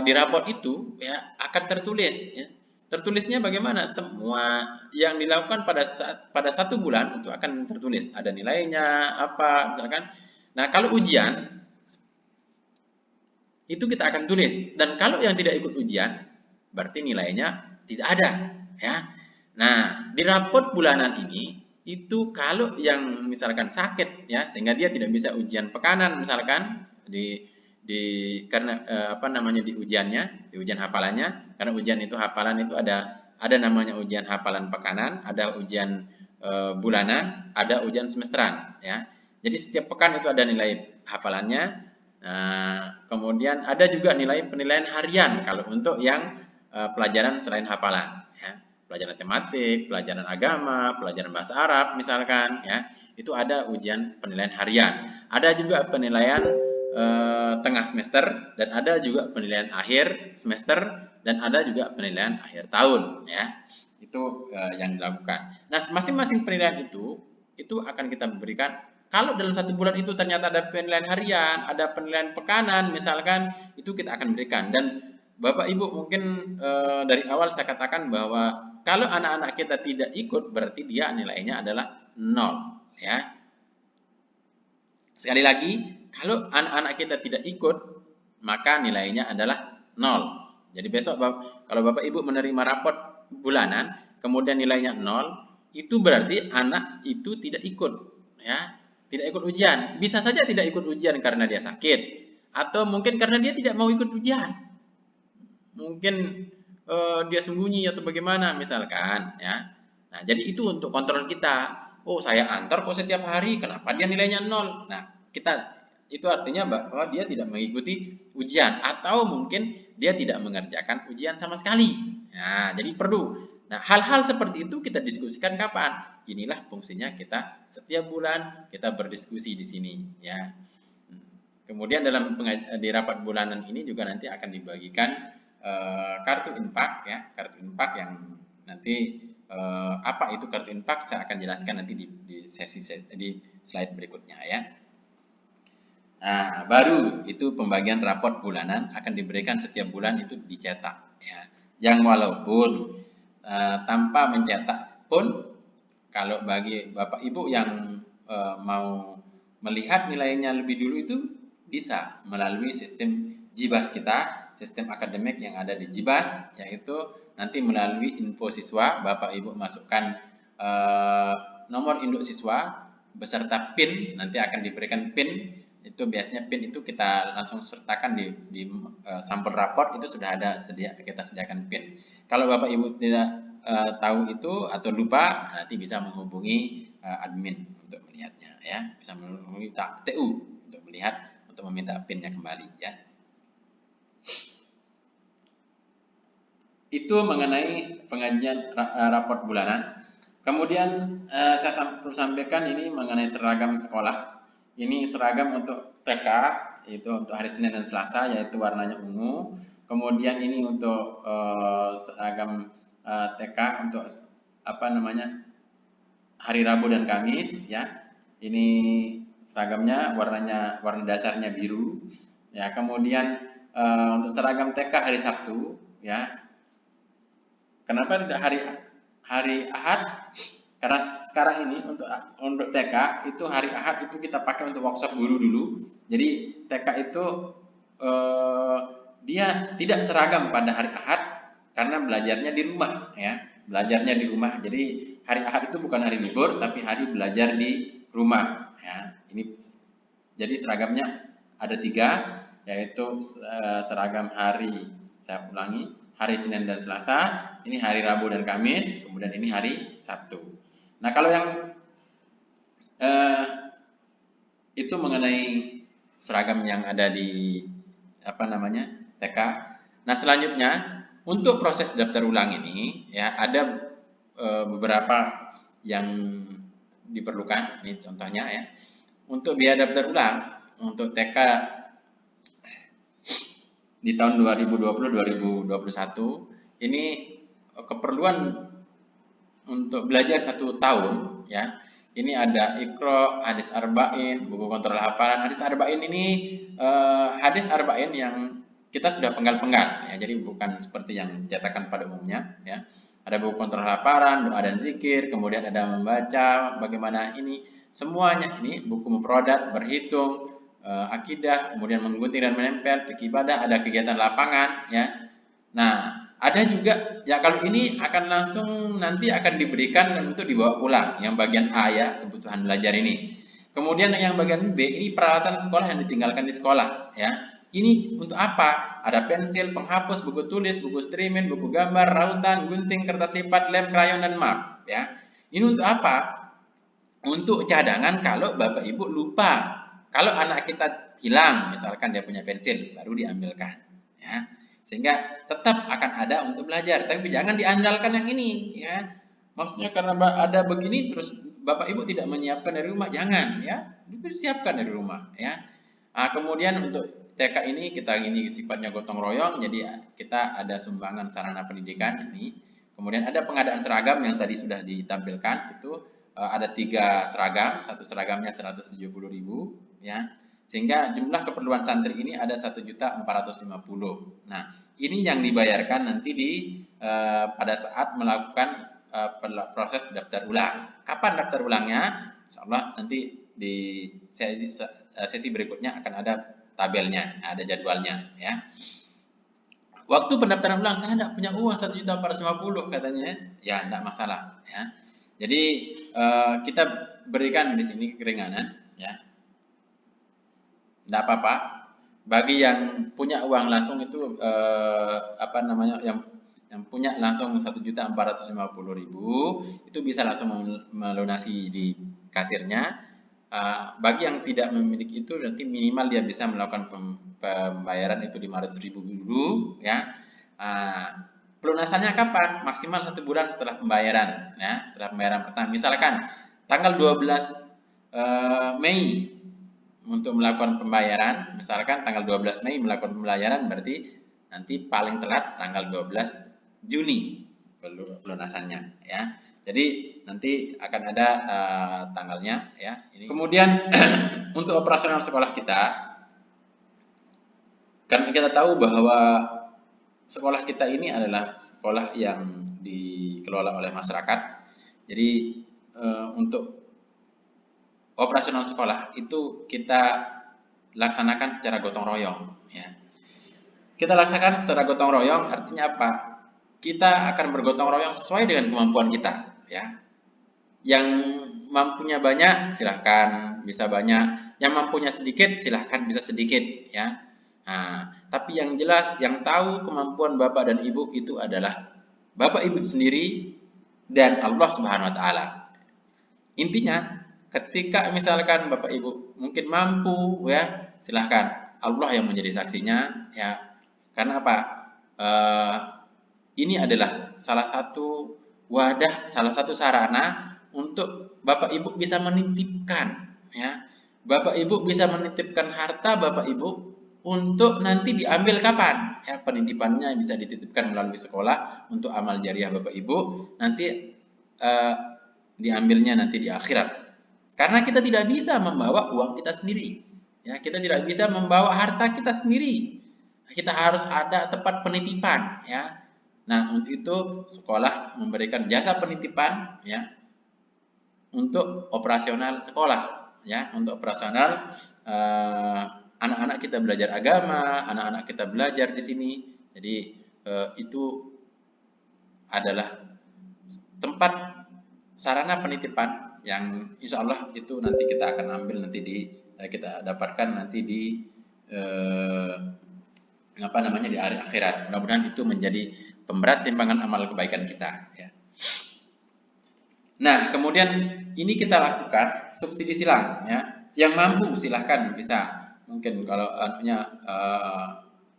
di raport itu, ya, akan tertulis, ya. Tertulisnya bagaimana? Semua yang dilakukan pada 1 bulan itu akan tertulis, ada nilainya apa misalkan. Nah, kalau ujian itu kita akan tulis, dan kalau yang tidak ikut ujian berarti nilainya tidak ada, ya. Nah, di raport bulanan ini itu kalau yang misalkan sakit, ya, sehingga dia tidak bisa ujian pekanan misalkan di karena apa namanya, di ujiannya, di ujian hafalannya, karena ujian itu hafalan itu ada namanya ujian hafalan pekanan, ada ujian bulanan, ada ujian semesteran, ya. Jadi setiap pekan itu ada nilai hafalannya. Nah, kemudian ada juga nilai penilaian harian kalau untuk yang pelajaran selain hafalan, ya. Pelajaran tematik, pelajaran agama, pelajaran bahasa Arab misalkan, ya. Itu ada ujian penilaian harian. Ada juga penilaian tengah semester, dan ada juga penilaian akhir semester, dan ada juga penilaian akhir tahun, ya. Itu yang dilakukan. Nah, masing-masing penilaian itu akan kita berikan. Kalau dalam 1 bulan itu ternyata ada penilaian harian, ada penilaian pekanan misalkan, itu kita akan berikan. Dan Bapak Ibu mungkin dari awal saya katakan bahwa kalau anak-anak kita tidak ikut berarti dia nilainya adalah 0, ya. Sekali lagi, kalau anak-anak kita tidak ikut maka nilainya adalah 0. Jadi besok kalau Bapak Ibu menerima raport bulanan kemudian nilainya 0, itu berarti anak itu tidak ikut, ya. Tidak ikut ujian. Bisa saja tidak ikut ujian karena dia sakit, atau mungkin karena dia tidak mau ikut ujian. Mungkin dia sembunyi atau bagaimana misalkan, ya. Nah, jadi itu untuk kontrol kita. Oh, saya antar kok setiap hari, kenapa dia nilainya 0? Nah, itu artinya bahwa dia tidak mengikuti ujian, atau mungkin dia tidak mengerjakan ujian sama sekali. Nah, jadi perlu. Nah, hal-hal seperti itu kita diskusikan kapan? Inilah fungsinya kita setiap bulan kita berdiskusi di sini, ya. Kemudian di rapat bulanan ini juga nanti akan dibagikan kartu infak, ya, kartu infak yang nanti apa itu kartu infak saya akan jelaskan nanti di slide berikutnya, ya. Nah, baru itu pembagian raport bulanan akan diberikan setiap bulan itu dicetak, ya. Yang walaupun tanpa mencetak pun, kalau bagi Bapak Ibu yang mau melihat nilainya lebih dulu itu bisa melalui sistem JIBAS kita, sistem akademik yang ada di JIBAS, yaitu nanti melalui info siswa, Bapak Ibu masukkan nomor induk siswa beserta PIN, nanti akan diberikan PIN. Itu biasanya PIN itu kita langsung sertakan di sampel raport, itu sudah ada kita sediakan PIN. Kalau Bapak Ibu tidak tahu itu atau lupa, nanti bisa menghubungi admin untuk melihatnya, ya. Bisa menghubungi TU untuk melihat, untuk meminta PIN-nya kembali, ya. Itu mengenai pengajian raport bulanan. Kemudian saya perlu sampaikan ini mengenai seragam sekolah. Ini seragam untuk TK, itu untuk hari Senin dan Selasa, yaitu warnanya ungu. Kemudian ini untuk seragam TK untuk apa namanya, hari Rabu dan Kamis, ya. Ini seragamnya warna dasarnya biru, ya. Kemudian untuk seragam TK hari Sabtu, ya. Kenapa tidak hari Ahad? Karena sekarang ini untuk TK itu hari Ahad itu kita pakai untuk workshop guru dulu. Jadi TK itu dia tidak seragam pada hari Ahad karena belajarnya di rumah, ya. Belajarnya di rumah. Jadi hari Ahad itu bukan hari libur tapi hari belajar di rumah, ya. Ini jadi seragamnya ada 3, yaitu seragam hari, saya ulangi, hari Senin dan Selasa, ini hari Rabu dan Kamis, kemudian ini hari Sabtu. Nah, kalau yang itu mengenai seragam yang ada di apa namanya, TK. Nah, selanjutnya untuk proses daftar ulang ini, ya, ada beberapa yang diperlukan. Ini contohnya, ya. Untuk biaya daftar ulang untuk TK di tahun 2020-2021 ini keperluan untuk belajar 1 tahun, ya. Ini ada Iqra, hadis arba'in, buku kontrol hafalan. Hadis arba'in ini hadis arba'in yang kita sudah penggal-penggal, ya. Jadi bukan seperti yang dicetakkan pada umumnya, ya. Ada buku kontrol hafalan, doa dan zikir, kemudian ada membaca bagaimana ini semuanya, ini buku mufradat, berhitung, akidah, kemudian menggunting dan menempel, fikih ibadah, ada kegiatan lapangan, ya. Nah, ada juga, ya, kalau ini akan langsung nanti akan diberikan untuk dibawa pulang, yang bagian A, ya, kebutuhan belajar ini. Kemudian yang bagian B ini peralatan sekolah yang ditinggalkan di sekolah, ya. Ini untuk apa? Ada pensil, penghapus, buku tulis, buku streaming, buku gambar, rautan, gunting, kertas lipat, lem, krayon, dan map, ya. Ini untuk apa? Untuk cadangan kalau Bapak Ibu lupa. Kalau anak kita hilang, misalkan dia punya pensil, baru diambilkan, ya. Sehingga tetap akan ada untuk belajar, tapi jangan diandalkan yang ini, ya. Maksudnya karena ada begini terus Bapak Ibu tidak menyiapkan dari rumah, jangan, ya. Dipersiapkan dari rumah, ya. Nah, kemudian untuk TK ini sifatnya gotong royong, jadi kita ada sumbangan sarana pendidikan ini. Kemudian ada pengadaan seragam yang tadi sudah ditampilkan, itu ada 3 seragam, satu seragamnya 170.000, ya. Sehingga jumlah keperluan santri ini ada 1.450.000. Nah, ini yang dibayarkan nanti pada saat melakukan proses daftar ulang. Kapan daftar ulangnya? Insyaallah nanti di sesi berikutnya akan ada tabelnya, ada jadwalnya, ya. Waktu pendaftaran ulang, saya tidak punya uang 1.450.000 katanya, ya, tidak masalah, ya. Jadi kita berikan di sini keringanan, ya. Tidak apa-apa. Bagi yang punya uang langsung itu apa namanya, yang punya langsung 1.450.000 itu bisa langsung melunasi di kasirnya. Bagi yang tidak memiliki itu nanti minimal dia bisa melakukan pembayaran itu 500.000 dulu, ya. Pelunasannya kapan? Maksimal 1 bulan setelah pembayaran, ya. Setelah pembayaran pertama, misalkan tanggal 12 Mei untuk melakukan pembayaran, misalkan tanggal 12 Mei melakukan pembayaran, berarti nanti paling telat tanggal 12 Juni pelunasannya, ya. Jadi nanti akan ada tanggalnya, ya. Ini. Kemudian untuk operasional sekolah kita, karena kita tahu bahwa sekolah kita ini adalah sekolah yang dikelola oleh masyarakat. Jadi untuk operasional sekolah itu kita laksanakan secara gotong royong, ya. Kita laksanakan secara gotong royong artinya apa? Kita akan bergotong royong sesuai dengan kemampuan kita, ya. Yang mampunya banyak silahkan bisa banyak, yang mampunya sedikit silahkan bisa sedikit, ya. Nah, tapi yang jelas yang tahu kemampuan Bapak dan Ibu itu adalah Bapak Ibu sendiri dan Allah Subhanahu wa taala. Intinya ketika misalkan Bapak Ibu mungkin mampu, ya, silahkan. Allah yang menjadi saksinya, ya. Karena apa? ini adalah salah satu wadah, salah satu sarana untuk Bapak Ibu bisa menitipkan, ya. Bapak Ibu bisa menitipkan harta Bapak Ibu untuk nanti diambil kapan? Ya, penitipannya bisa dititipkan melalui sekolah untuk amal jariah Bapak Ibu, nanti diambilnya nanti di akhirat. Karena kita tidak bisa membawa uang kita sendiri. Ya, kita tidak bisa membawa harta kita sendiri. Kita harus ada tempat penitipan, ya. Nah, untuk itu sekolah memberikan jasa penitipan, ya, untuk operasional sekolah, ya, untuk operasional anak-anak kita belajar agama, anak-anak kita belajar di sini. Jadi itu adalah tempat sarana penitipan yang insya Allah itu nanti kita akan ambil nanti kita dapatkan nanti di apa namanya di hari akhirat. Mudah-mudahan itu menjadi pemberat timbangan amal kebaikan kita, ya. Nah, kemudian ini kita lakukan subsidi silang, ya. Yang mampu silahkan bisa, mungkin kalau anunya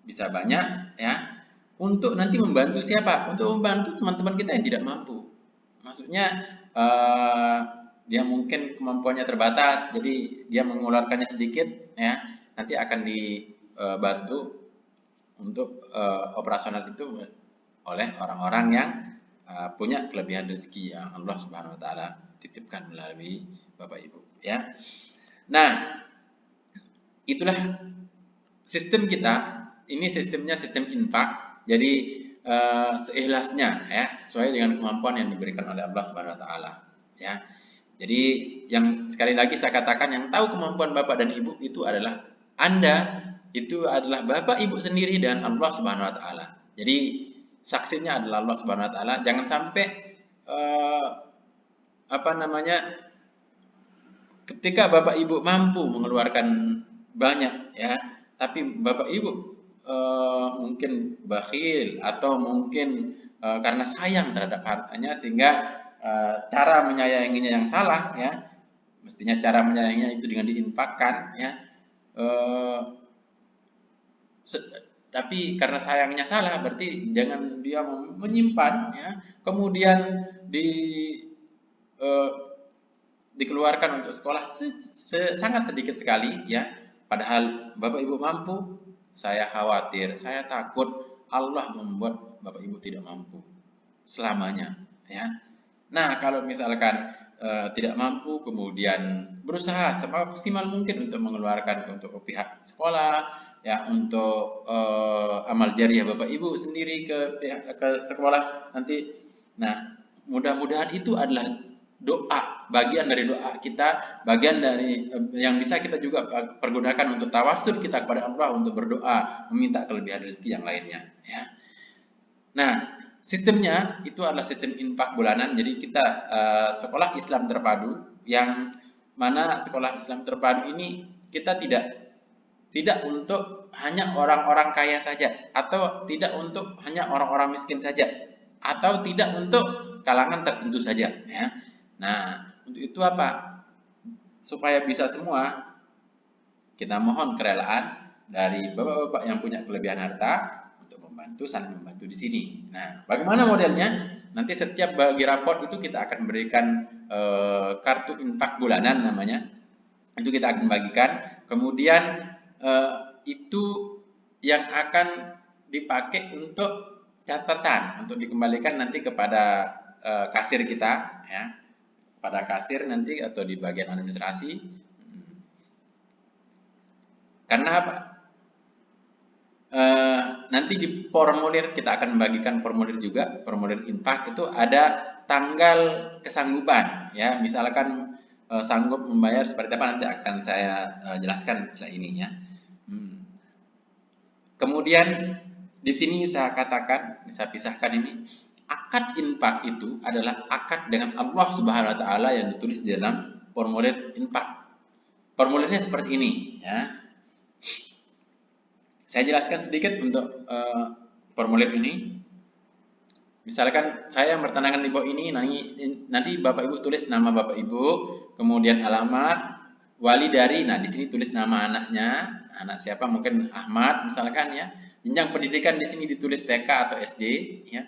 bisa banyak, ya. Untuk nanti membantu siapa? Untuk membantu teman-teman kita yang tidak mampu. Maksudnya dia mungkin kemampuannya terbatas, jadi dia mengeluarkannya sedikit, ya. Nanti akan dibantu untuk operasional itu oleh orang-orang yang punya kelebihan rezeki yang Allah Subhanahu wa taala titipkan melalui Bapak Ibu, ya. Nah, itulah sistem kita. Ini sistemnya sistem infak. Jadi seikhlasnya, ya, sesuai dengan kemampuan yang diberikan oleh Allah Subhanahu wa taala, ya. Jadi yang sekali lagi saya katakan, yang tahu kemampuan Bapak dan Ibu itu adalah Anda, itu adalah Bapak Ibu sendiri dan Allah Subhanahu wa taala. Jadi saksinya adalah Allah Subhanahu wa taala. Jangan sampai apa namanya, ketika Bapak Ibu mampu mengeluarkan banyak, ya, tapi Bapak Ibu mungkin bakhil atau mungkin karena sayang terhadap hartanya sehingga cara menyayanginya yang salah, ya. Mestinya cara menyayanginya itu dengan diinfakkan, ya. Tapi karena sayangnya salah, berarti jangan dia menyimpan, ya, kemudian dikeluarkan untuk sekolah sangat sedikit sekali, ya. Padahal Bapak Ibu mampu, saya khawatir, saya takut Allah membuat Bapak Ibu tidak mampu selamanya, ya. Nah, kalau misalkan tidak mampu, kemudian berusaha semaksimal mungkin untuk mengeluarkan untuk pihak sekolah, ya, untuk amal jariah Bapak Ibu sendiri ke pihak ke sekolah nanti. Nah, mudah-mudahan itu adalah doa, bagian dari doa kita, bagian dari yang bisa kita juga pergunakan untuk tawasul kita kepada Allah untuk berdoa meminta kelebihan rezeki yang lainnya, ya. Nah, sistemnya itu adalah sistem infak bulanan. Jadi kita sekolah Islam terpadu, yang mana sekolah Islam terpadu ini kita tidak untuk hanya orang-orang kaya saja, atau tidak untuk hanya orang-orang miskin saja, atau tidak untuk kalangan tertentu saja, ya. Nah, untuk itu apa? Supaya bisa semua, kita mohon kerelaan dari bapak-bapak yang punya kelebihan harta untuk membantu, saling membantu di sini. Nah, bagaimana modelnya? Nanti setiap bagi raport itu kita akan berikan kartu infak bulanan namanya. Itu kita akan bagikan. Kemudian itu yang akan dipakai untuk catatan, untuk dikembalikan nanti kepada kasir kita, ya. Pada kasir nanti atau di bagian administrasi. Karena apa? Nanti di formulir kita akan membagikan formulir juga, formulir infak itu ada tanggal kesanggupan, ya. Misalkan sanggup membayar seperti apa nanti akan saya jelaskan setelah ini, ya. Kemudian di sini saya katakan, saya pisahkan ini, akad infak itu adalah akad dengan Allah Subhanahu wa taala yang ditulis di dalam formulir infak. Formulirnya seperti ini, ya. Saya jelaskan sedikit untuk formulir ini. Misalkan saya bertandangan di bawah ini, nanti Bapak Ibu tulis nama Bapak Ibu, kemudian alamat, wali dari, nah di sini tulis nama anaknya, anak siapa, mungkin Ahmad misalkan, ya. Jenjang pendidikan di sini ditulis TK atau SD, ya.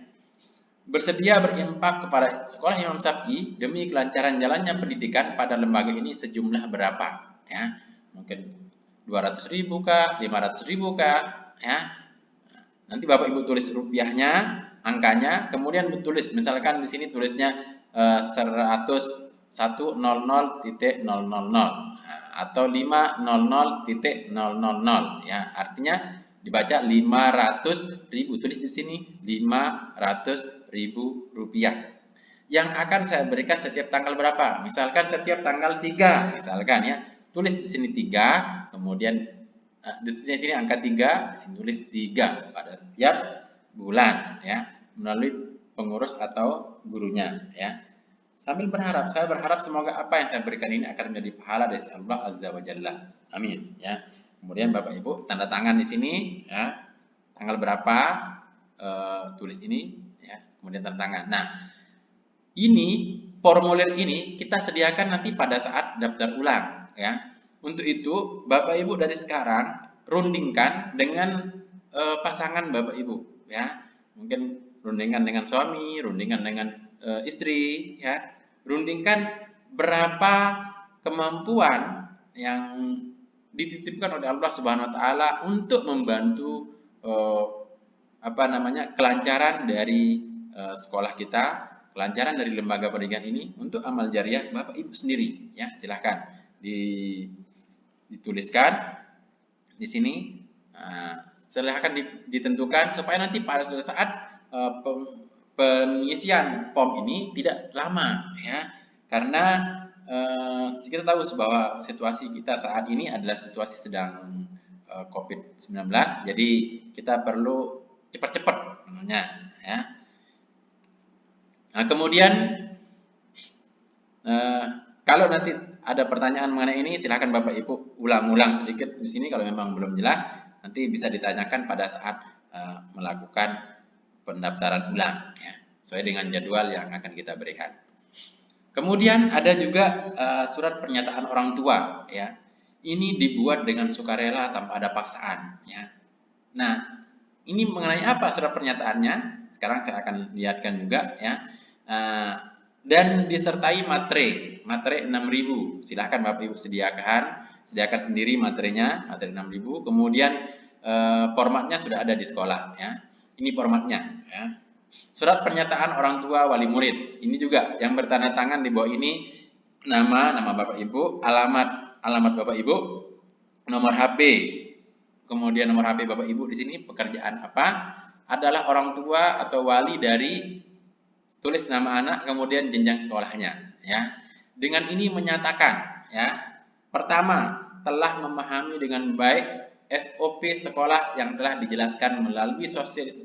bersedia berinfak kepada sekolah Imam Syafi'i demi kelancaran jalannya pendidikan pada lembaga ini sejumlah berapa? Ya, mungkin 200.000 kah, 500.000 kah? Ya, nanti Bapak Ibu tulis rupiahnya, angkanya, kemudian tulis misalkan di sini tulisnya 100.000.000 atau 500.000 ya, artinya dibaca 500.000, tulis di sini 500.000 rupiah yang akan saya berikan setiap tanggal berapa, misalkan setiap tanggal 3 misalkan ya, tulis di sini 3, kemudian di sini angka 3, di sini tulis 3 pada setiap bulan ya, melalui pengurus atau gurunya ya. Sambil berharap, saya berharap semoga apa yang saya berikan ini akan menjadi pahala dari Allah Azza wa Jalla. Amin ya. Kemudian Bapak Ibu tanda tangan di sini ya. Tanggal berapa tulis ini ya, kemudian tanda tangan. Nah, ini formulir ini kita sediakan nanti pada saat daftar ulang ya. Untuk itu Bapak Ibu dari sekarang rundingkan dengan pasangan Bapak Ibu ya. Mungkin rundingkan dengan suami, rundingkan dengan istri ya. Rundingkan berapa kemampuan yang dititipkan oleh Allah Subhanahu wa taala untuk membantu kelancaran dari sekolah kita, kelancaran dari lembaga pendidikan ini untuk amal jariah Bapak Ibu sendiri ya. Silahkan dituliskan di sini, silahkan ditentukan supaya nanti pada saat pengisian form ini tidak lama ya, karena kita tahu bahwa situasi kita saat ini adalah situasi sedang COVID-19, jadi kita perlu cepat-cepat namanya ya. Nah, kemudian kalau nanti ada pertanyaan mengenai ini, silahkan Bapak Ibu ulang-ulang sedikit di sini kalau memang belum jelas, nanti bisa ditanyakan pada saat melakukan pendaftaran ulang ya, sesuai dengan jadwal yang akan kita berikan. Kemudian ada juga surat pernyataan orang tua ya. Ini dibuat dengan sukarela tanpa ada paksaan ya. Nah, ini mengenai apa surat pernyataannya? Sekarang saya akan lihatkan juga ya. Dan disertai materi 6.000. Silahkan Bapak Ibu sediakan sendiri materinya, materi 6.000. Kemudian formatnya sudah ada di sekolah ya. Ini formatnya ya. Surat pernyataan orang tua wali murid. Ini juga yang bertanda tangan di bawah ini nama Bapak Ibu, alamat Bapak Ibu, nomor HP. Kemudian nomor HP Bapak Ibu di sini pekerjaan apa? Adalah orang tua atau wali dari, tulis nama anak, kemudian jenjang sekolahnya ya. Dengan ini menyatakan ya, pertama, telah memahami dengan baik SOP sekolah yang telah dijelaskan melalui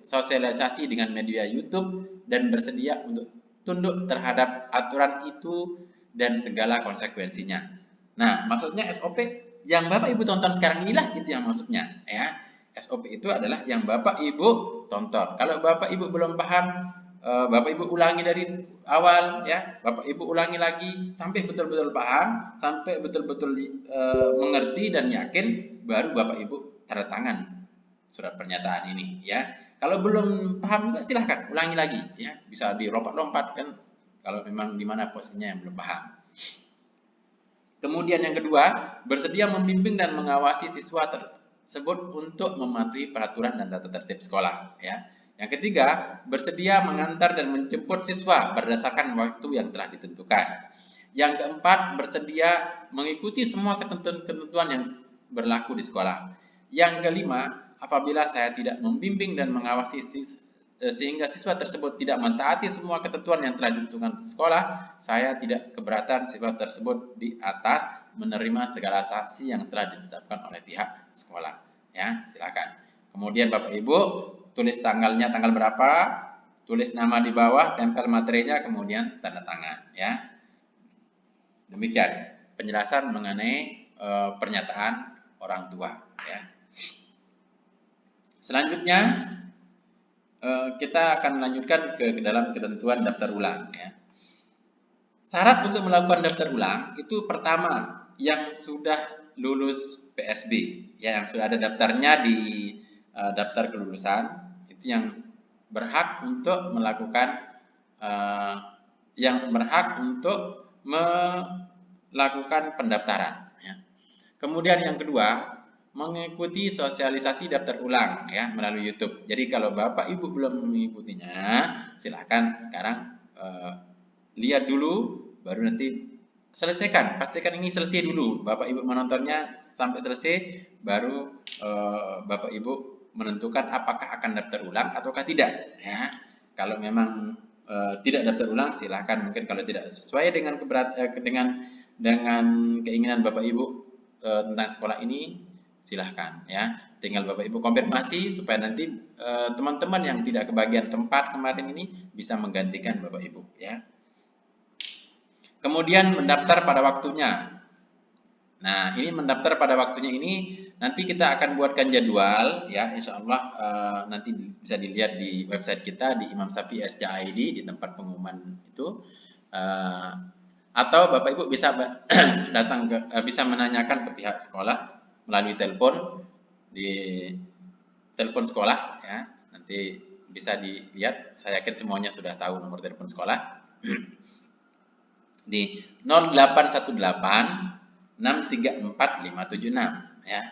sosialisasi dengan media YouTube dan bersedia untuk tunduk terhadap aturan itu dan segala konsekuensinya. Nah, maksudnya SOP yang Bapak Ibu tonton sekarang inilah itu yang maksudnya ya. SOP itu adalah yang Bapak Ibu tonton. Kalau Bapak Ibu belum paham, Bapak Ibu ulangi dari awal ya, Bapak Ibu ulangi lagi sampai betul-betul paham, sampai betul-betul mengerti dan yakin, baru Bapak Ibu tanda tangan surat pernyataan ini ya. Kalau belum paham juga silahkan ulangi lagi ya, bisa dilompat-lompat kan kalau memang di mana posisinya yang belum paham. Kemudian yang kedua, bersedia membimbing dan mengawasi siswa tersebut untuk mematuhi peraturan dan tata tertib sekolah ya. Yang ketiga, bersedia mengantar dan menjemput siswa berdasarkan waktu yang telah ditentukan. Yang keempat, bersedia mengikuti semua ketentuan yang berlaku di sekolah. Yang kelima, apabila saya tidak membimbing dan mengawasi sehingga siswa tersebut tidak mentaati semua ketentuan yang telah ditentukan di sekolah, saya tidak keberatan siswa tersebut di atas menerima segala sanksi yang telah ditetapkan oleh pihak sekolah. Ya, silakan. Kemudian Bapak Ibu tulis tanggalnya, tanggal berapa, tulis nama di bawah, tempel materinya, kemudian tanda tangan. Ya, demikian penjelasan mengenai pernyataan orang tua. Ya. Selanjutnya kita akan melanjutkan ke dalam ketentuan daftar ulang. Ya. Syarat untuk melakukan daftar ulang itu pertama yang sudah lulus PSB, ya, yang sudah ada daftarnya di daftar kelulusan, itu yang berhak untuk melakukan eh, yang berhak untuk melakukan pendaftaran. Ya. Kemudian yang kedua, mengikuti sosialisasi daftar ulang ya melalui YouTube. Jadi kalau Bapak Ibu belum mengikutinya, silakan sekarang lihat dulu, baru nanti selesaikan. Pastikan ini selesai dulu. Bapak Ibu menontonnya sampai selesai, baru Bapak Ibu menentukan apakah akan daftar ulang ataukah tidak. Ya. Kalau memang tidak daftar ulang, silakan. Mungkin kalau tidak sesuai dengan dengan keinginan Bapak Ibu tentang sekolah ini, silahkan ya. Tinggal Bapak Ibu konfirmasi supaya nanti teman-teman yang tidak kebagian tempat kemarin ini bisa menggantikan Bapak Ibu ya. Kemudian mendaftar pada waktunya. Nah, ini mendaftar pada waktunya ini nanti kita akan buatkan jadwal ya, insya Allah nanti bisa dilihat di website kita di Imam Syafi'i SCID di tempat pengumuman itu. Atau Bapak Ibu bisa datang bisa menanyakan ke pihak sekolah melalui telepon di telepon sekolah ya. Nanti bisa dilihat, saya yakin semuanya sudah tahu nomor telepon sekolah. Di 0818 634 576 ya.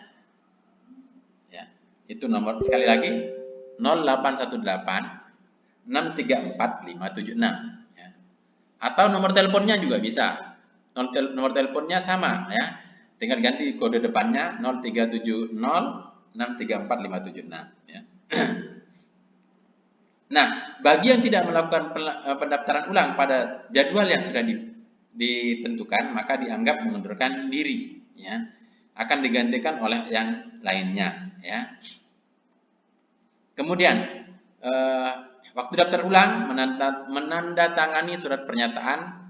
Ya. Itu nomor sekali lagi 0818 634 576 ya. Atau nomor teleponnya juga bisa. Nomor teleponnya sama ya. Tinggal ganti kode depannya 0370 634 576 ya. Nah, bagi yang tidak melakukan pendaftaran ulang pada jadwal yang sudah ditentukan, maka dianggap mengundurkan diri ya. Akan digantikan oleh yang lainnya ya. Kemudian waktu daftar ulang menandatangani surat pernyataan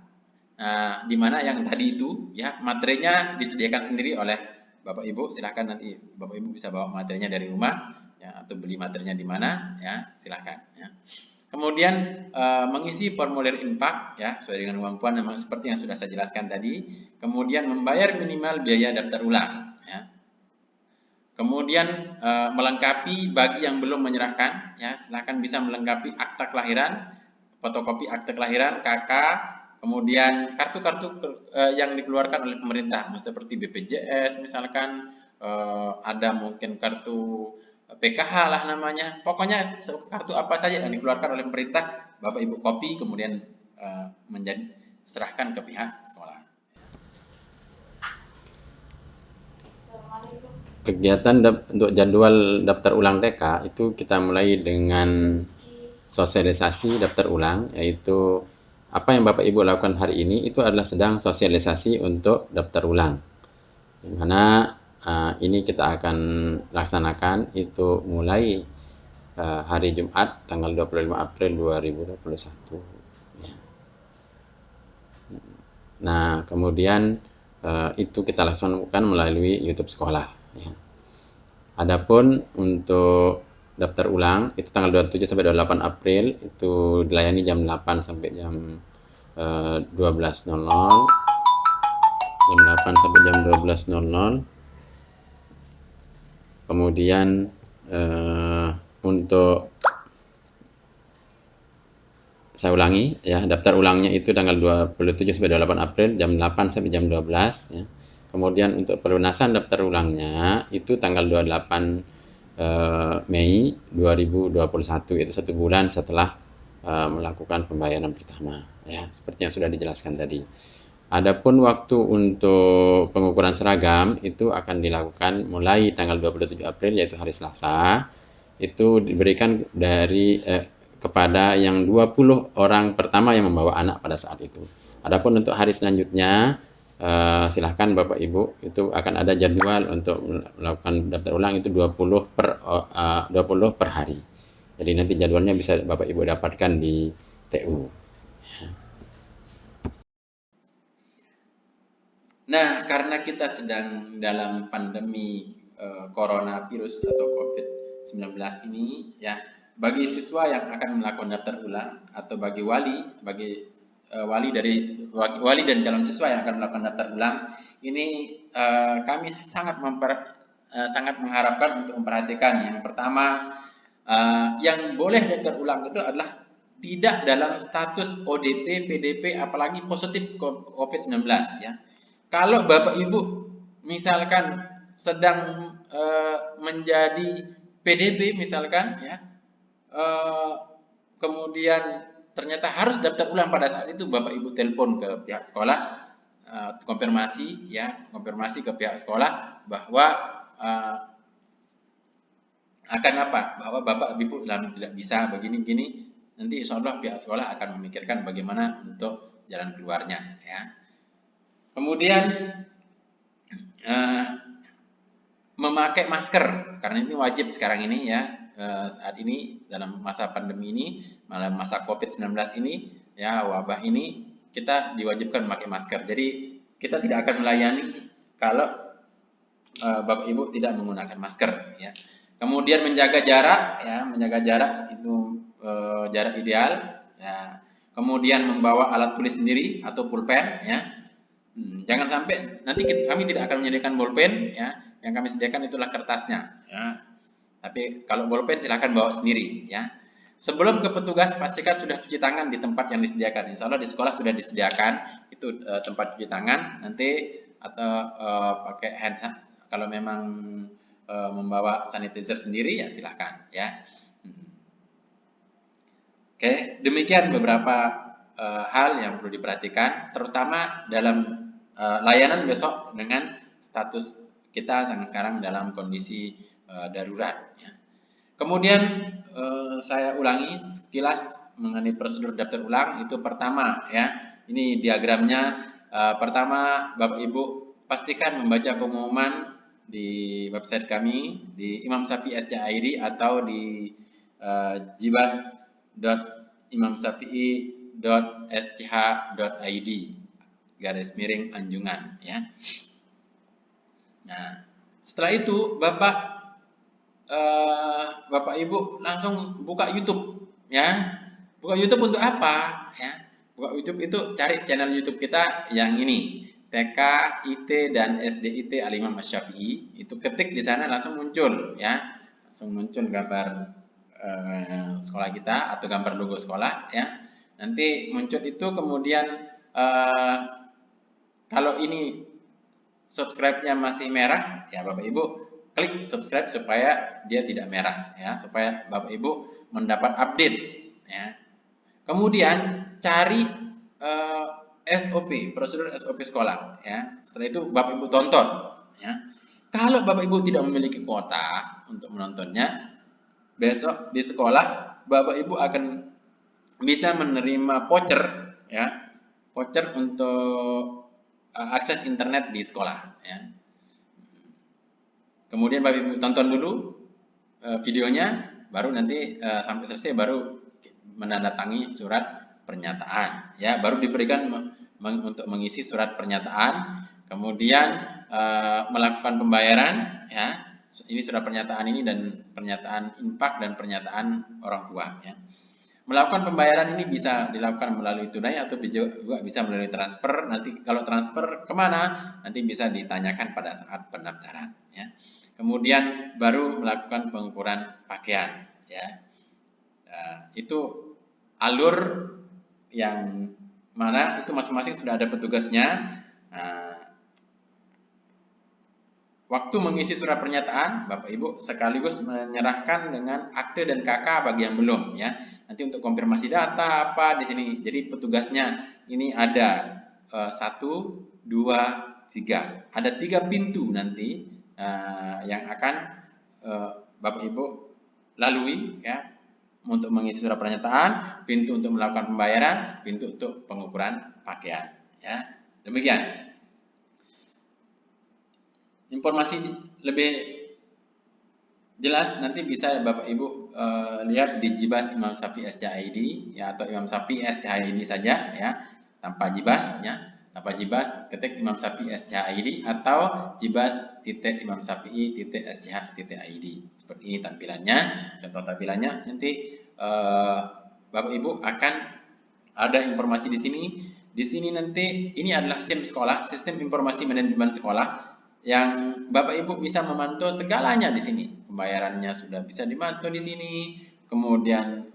di mana yang tadi itu ya materinya disediakan sendiri oleh Bapak Ibu. Silahkan nanti Bapak Ibu bisa bawa materinya dari rumah ya, atau beli materinya di mana ya, silahkan ya. Kemudian mengisi formulir infak ya sesuai dengan kemampuan memang seperti yang sudah saya jelaskan tadi. Kemudian membayar minimal biaya daftar ulang ya. Kemudian melengkapi bagi yang belum menyerahkan ya, silahkan bisa melengkapi akta kelahiran, fotokopi akta kelahiran, KK, kemudian kartu-kartu yang dikeluarkan oleh pemerintah seperti BPJS misalkan, ada mungkin kartu PKH lah namanya, pokoknya kartu apa saja yang dikeluarkan oleh pemerintah, Bapak Ibu copy kemudian serahkan ke pihak sekolah. Kegiatan untuk jadwal daftar ulang TK itu kita mulai dengan sosialisasi daftar ulang, yaitu apa yang Bapak Ibu lakukan hari ini itu adalah sedang sosialisasi untuk daftar ulang, dimana ini kita akan laksanakan itu mulai hari Jumat tanggal 25 April 2021 ya. Nah kemudian itu kita laksanakan melalui YouTube sekolah ya. Adapun untuk daftar ulang itu tanggal 27 sampai 28 April itu dilayani jam 8 sampai jam 12.00, jam 8 sampai jam 12.00. Kemudian untuk saya ulangi ya, daftar ulangnya itu tanggal 27 sampai 28 April jam 8 sampai jam 12 ya. Kemudian untuk pelunasan daftar ulangnya itu tanggal 28 Mei 2021, itu 1 bulan setelah melakukan pembayaran pertama ya, seperti yang sudah dijelaskan tadi. Adapun waktu untuk pengukuran seragam itu akan dilakukan mulai tanggal 27 April yaitu hari Selasa. Itu diberikan dari kepada yang 20 orang pertama yang membawa anak pada saat itu. Adapun untuk hari selanjutnya silahkan Bapak Ibu itu akan ada jadwal untuk melakukan daftar ulang itu 20 per hari. Jadi nanti jadwalnya bisa Bapak Ibu dapatkan di TU. Nah, karena kita sedang dalam pandemi coronavirus atau COVID-19 ini ya, bagi siswa yang akan melakukan daftar ulang atau bagi wali dan calon siswa yang akan melakukan daftar ulang ini kami sangat mengharapkan untuk memperhatikan. Yang pertama, yang boleh daftar ulang itu adalah tidak dalam status ODP, PDP, apalagi positif COVID-19 ya. Kalau Bapak Ibu misalkan sedang menjadi PDP misalkan ya, kemudian ternyata harus daftar ulang pada saat itu, Bapak Ibu telepon ke pihak sekolah, konfirmasi ke pihak sekolah bahwa akan apa? Bahwa Bapak Ibu tidak bisa begini-begini, nanti insya Allah pihak sekolah akan memikirkan bagaimana untuk jalan keluarnya ya. Kemudian memakai masker, karena ini wajib sekarang ini ya, saat ini dalam masa pandemi ini, dalam masa COVID-19 ini ya, wabah ini, kita diwajibkan memakai masker. Jadi kita tidak akan melayani kalau Bapak Ibu tidak menggunakan masker ya. Kemudian menjaga jarak ya, menjaga jarak itu jarak ideal ya. Kemudian membawa alat tulis sendiri atau pulpen ya. Jangan sampai nanti kami tidak akan menyediakan bolpen ya. Yang kami sediakan itulah kertasnya ya. Tapi kalau bolpen silahkan bawa sendiri ya. Sebelum ke petugas pastikan sudah cuci tangan di tempat yang disediakan. Insya Allah di sekolah sudah disediakan itu tempat cuci tangan nanti, atau pakai hand sanitizer. Kalau memang membawa sanitizer sendiri ya silahkan ya. Oke, demikian beberapa hal yang perlu diperhatikan, terutama dalam layanan besok dengan status kita sekarang dalam kondisi darurat. Ya. Kemudian saya ulangi sekilas mengenai prosedur daftar ulang. Itu pertama ya, ini diagramnya. Pertama, Bapak Ibu pastikan membaca pengumuman di website kami di Imam Syafi'i SCID atau di jibas.imamsyafi'i.sch.id _ Nah, setelah itu Bapak Ibu langsung buka YouTube ya. Buka YouTube untuk apa ya? Buka YouTube itu cari channel YouTube kita yang ini, TK, IT dan SDIT Al-Imam Asy-Syafi'i. Itu ketik di sana langsung muncul ya. Langsung muncul gambar sekolah kita atau gambar logo sekolah ya. Nanti muncul itu, kemudian kalau ini subscribe-nya masih merah ya, Bapak Ibu klik subscribe supaya dia tidak merah ya, supaya Bapak Ibu mendapat update ya. Kemudian cari SOP, prosedur SOP sekolah ya. Setelah itu Bapak Ibu tonton ya. Kalau Bapak Ibu tidak memiliki kuota untuk menontonnya, besok di sekolah Bapak Ibu akan bisa menerima voucher ya, voucher untuk akses internet di sekolah ya. Kemudian Bapak Ibu tonton dulu videonya, baru nanti sampai selesai baru menandatangani surat pernyataan ya, baru diberikan untuk mengisi surat pernyataan, kemudian melakukan pembayaran ya. Ini surat pernyataan ini dan pernyataan infak dan pernyataan orang tua ya. Melakukan pembayaran ini bisa dilakukan melalui tunai atau juga bisa melalui transfer. Nanti kalau transfer kemana? Nanti bisa ditanyakan pada saat pendaftaran ya. Kemudian baru melakukan pengukuran pakaian ya. Itu alur yang mana itu masing-masing sudah ada petugasnya. Waktu mengisi surat pernyataan, Bapak Ibu sekaligus menyerahkan dengan akte dan KK bagi yang belum ya. Nanti untuk konfirmasi data apa di sini. Jadi petugasnya ini ada 1, 2, 3. Ada 3 pintu nanti yang akan Bapak Ibu lalui ya, untuk mengisi surat pernyataan, pintu untuk melakukan pembayaran, pintu untuk pengukuran pakaian ya. Demikian. Informasi lebih jelas nanti bisa Bapak Ibu lihat di Jibas Imam Syafi'i SCID ya, atau Imam Syafi'i SCID saja ya, tanpa Jibas ya, tanpa Jibas ketik Imam Syafi'i SCID atau jibas.imamsyafi'i.sch.id. Seperti ini tampilannya, contoh tampilannya. Nanti Bapak Ibu akan ada informasi di sini. Di sini nanti ini adalah SIM sekolah, sistem informasi manajemen sekolah, yang Bapak Ibu bisa memantau segalanya di sini. Pembayarannya sudah bisa dimantau di sini. Kemudian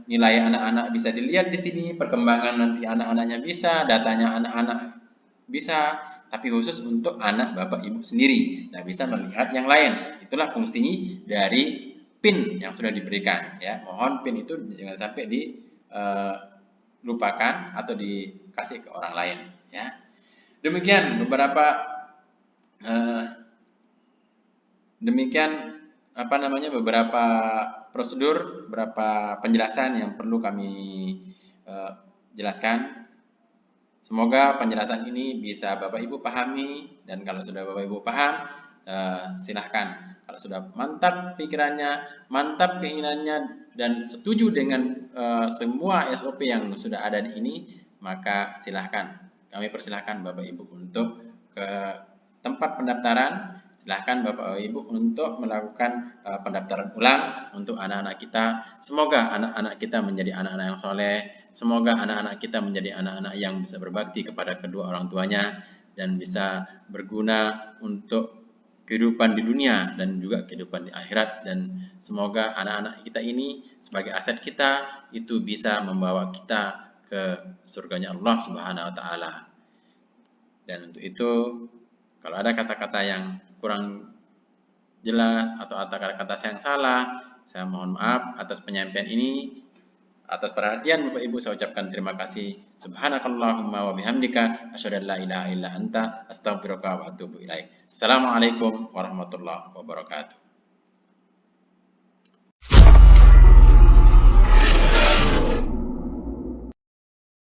nilai anak-anak bisa dilihat di sini, perkembangan nanti anak-anaknya bisa, datanya anak-anak bisa, tapi khusus untuk anak Bapak Ibu sendiri. Nah, bisa melihat yang lain. Itulah fungsi dari PIN yang sudah diberikan ya. Mohon PIN itu jangan sampai dilupakan atau dikasih ke orang lain ya. Demikian beberapa beberapa prosedur, beberapa penjelasan yang perlu kami jelaskan. Semoga penjelasan ini bisa Bapak Ibu pahami, dan kalau sudah Bapak Ibu paham, silahkan. Kalau sudah mantap pikirannya, mantap keinginannya, dan setuju dengan semua SOP yang sudah ada di ini, maka silahkan. Kami persilahkan Bapak Ibu untuk ke tempat pendaftaran. Silahkan Bapak Ibu untuk melakukan pendaftaran ulang untuk anak-anak kita. Semoga anak-anak kita menjadi anak-anak yang soleh. Semoga anak-anak kita menjadi anak-anak yang bisa berbakti kepada kedua orang tuanya dan bisa berguna untuk kehidupan di dunia dan juga kehidupan di akhirat. Dan semoga anak-anak kita ini sebagai aset kita itu bisa membawa kita ke surganya Allah Subhanahu wa taala. Dan untuk itu, kalau ada kata-kata yang kurang jelas atau kata-kata yang salah, saya mohon maaf atas penyampaian ini. Atas perhatian Bapak Ibu saya ucapkan terima kasih. Subhanakallahumma wa bihamdika asyhadu an la ilaha illa anta astaghfiruka wa atubu ilaik. Assalamualaikum warahmatullahi wabarakatuh.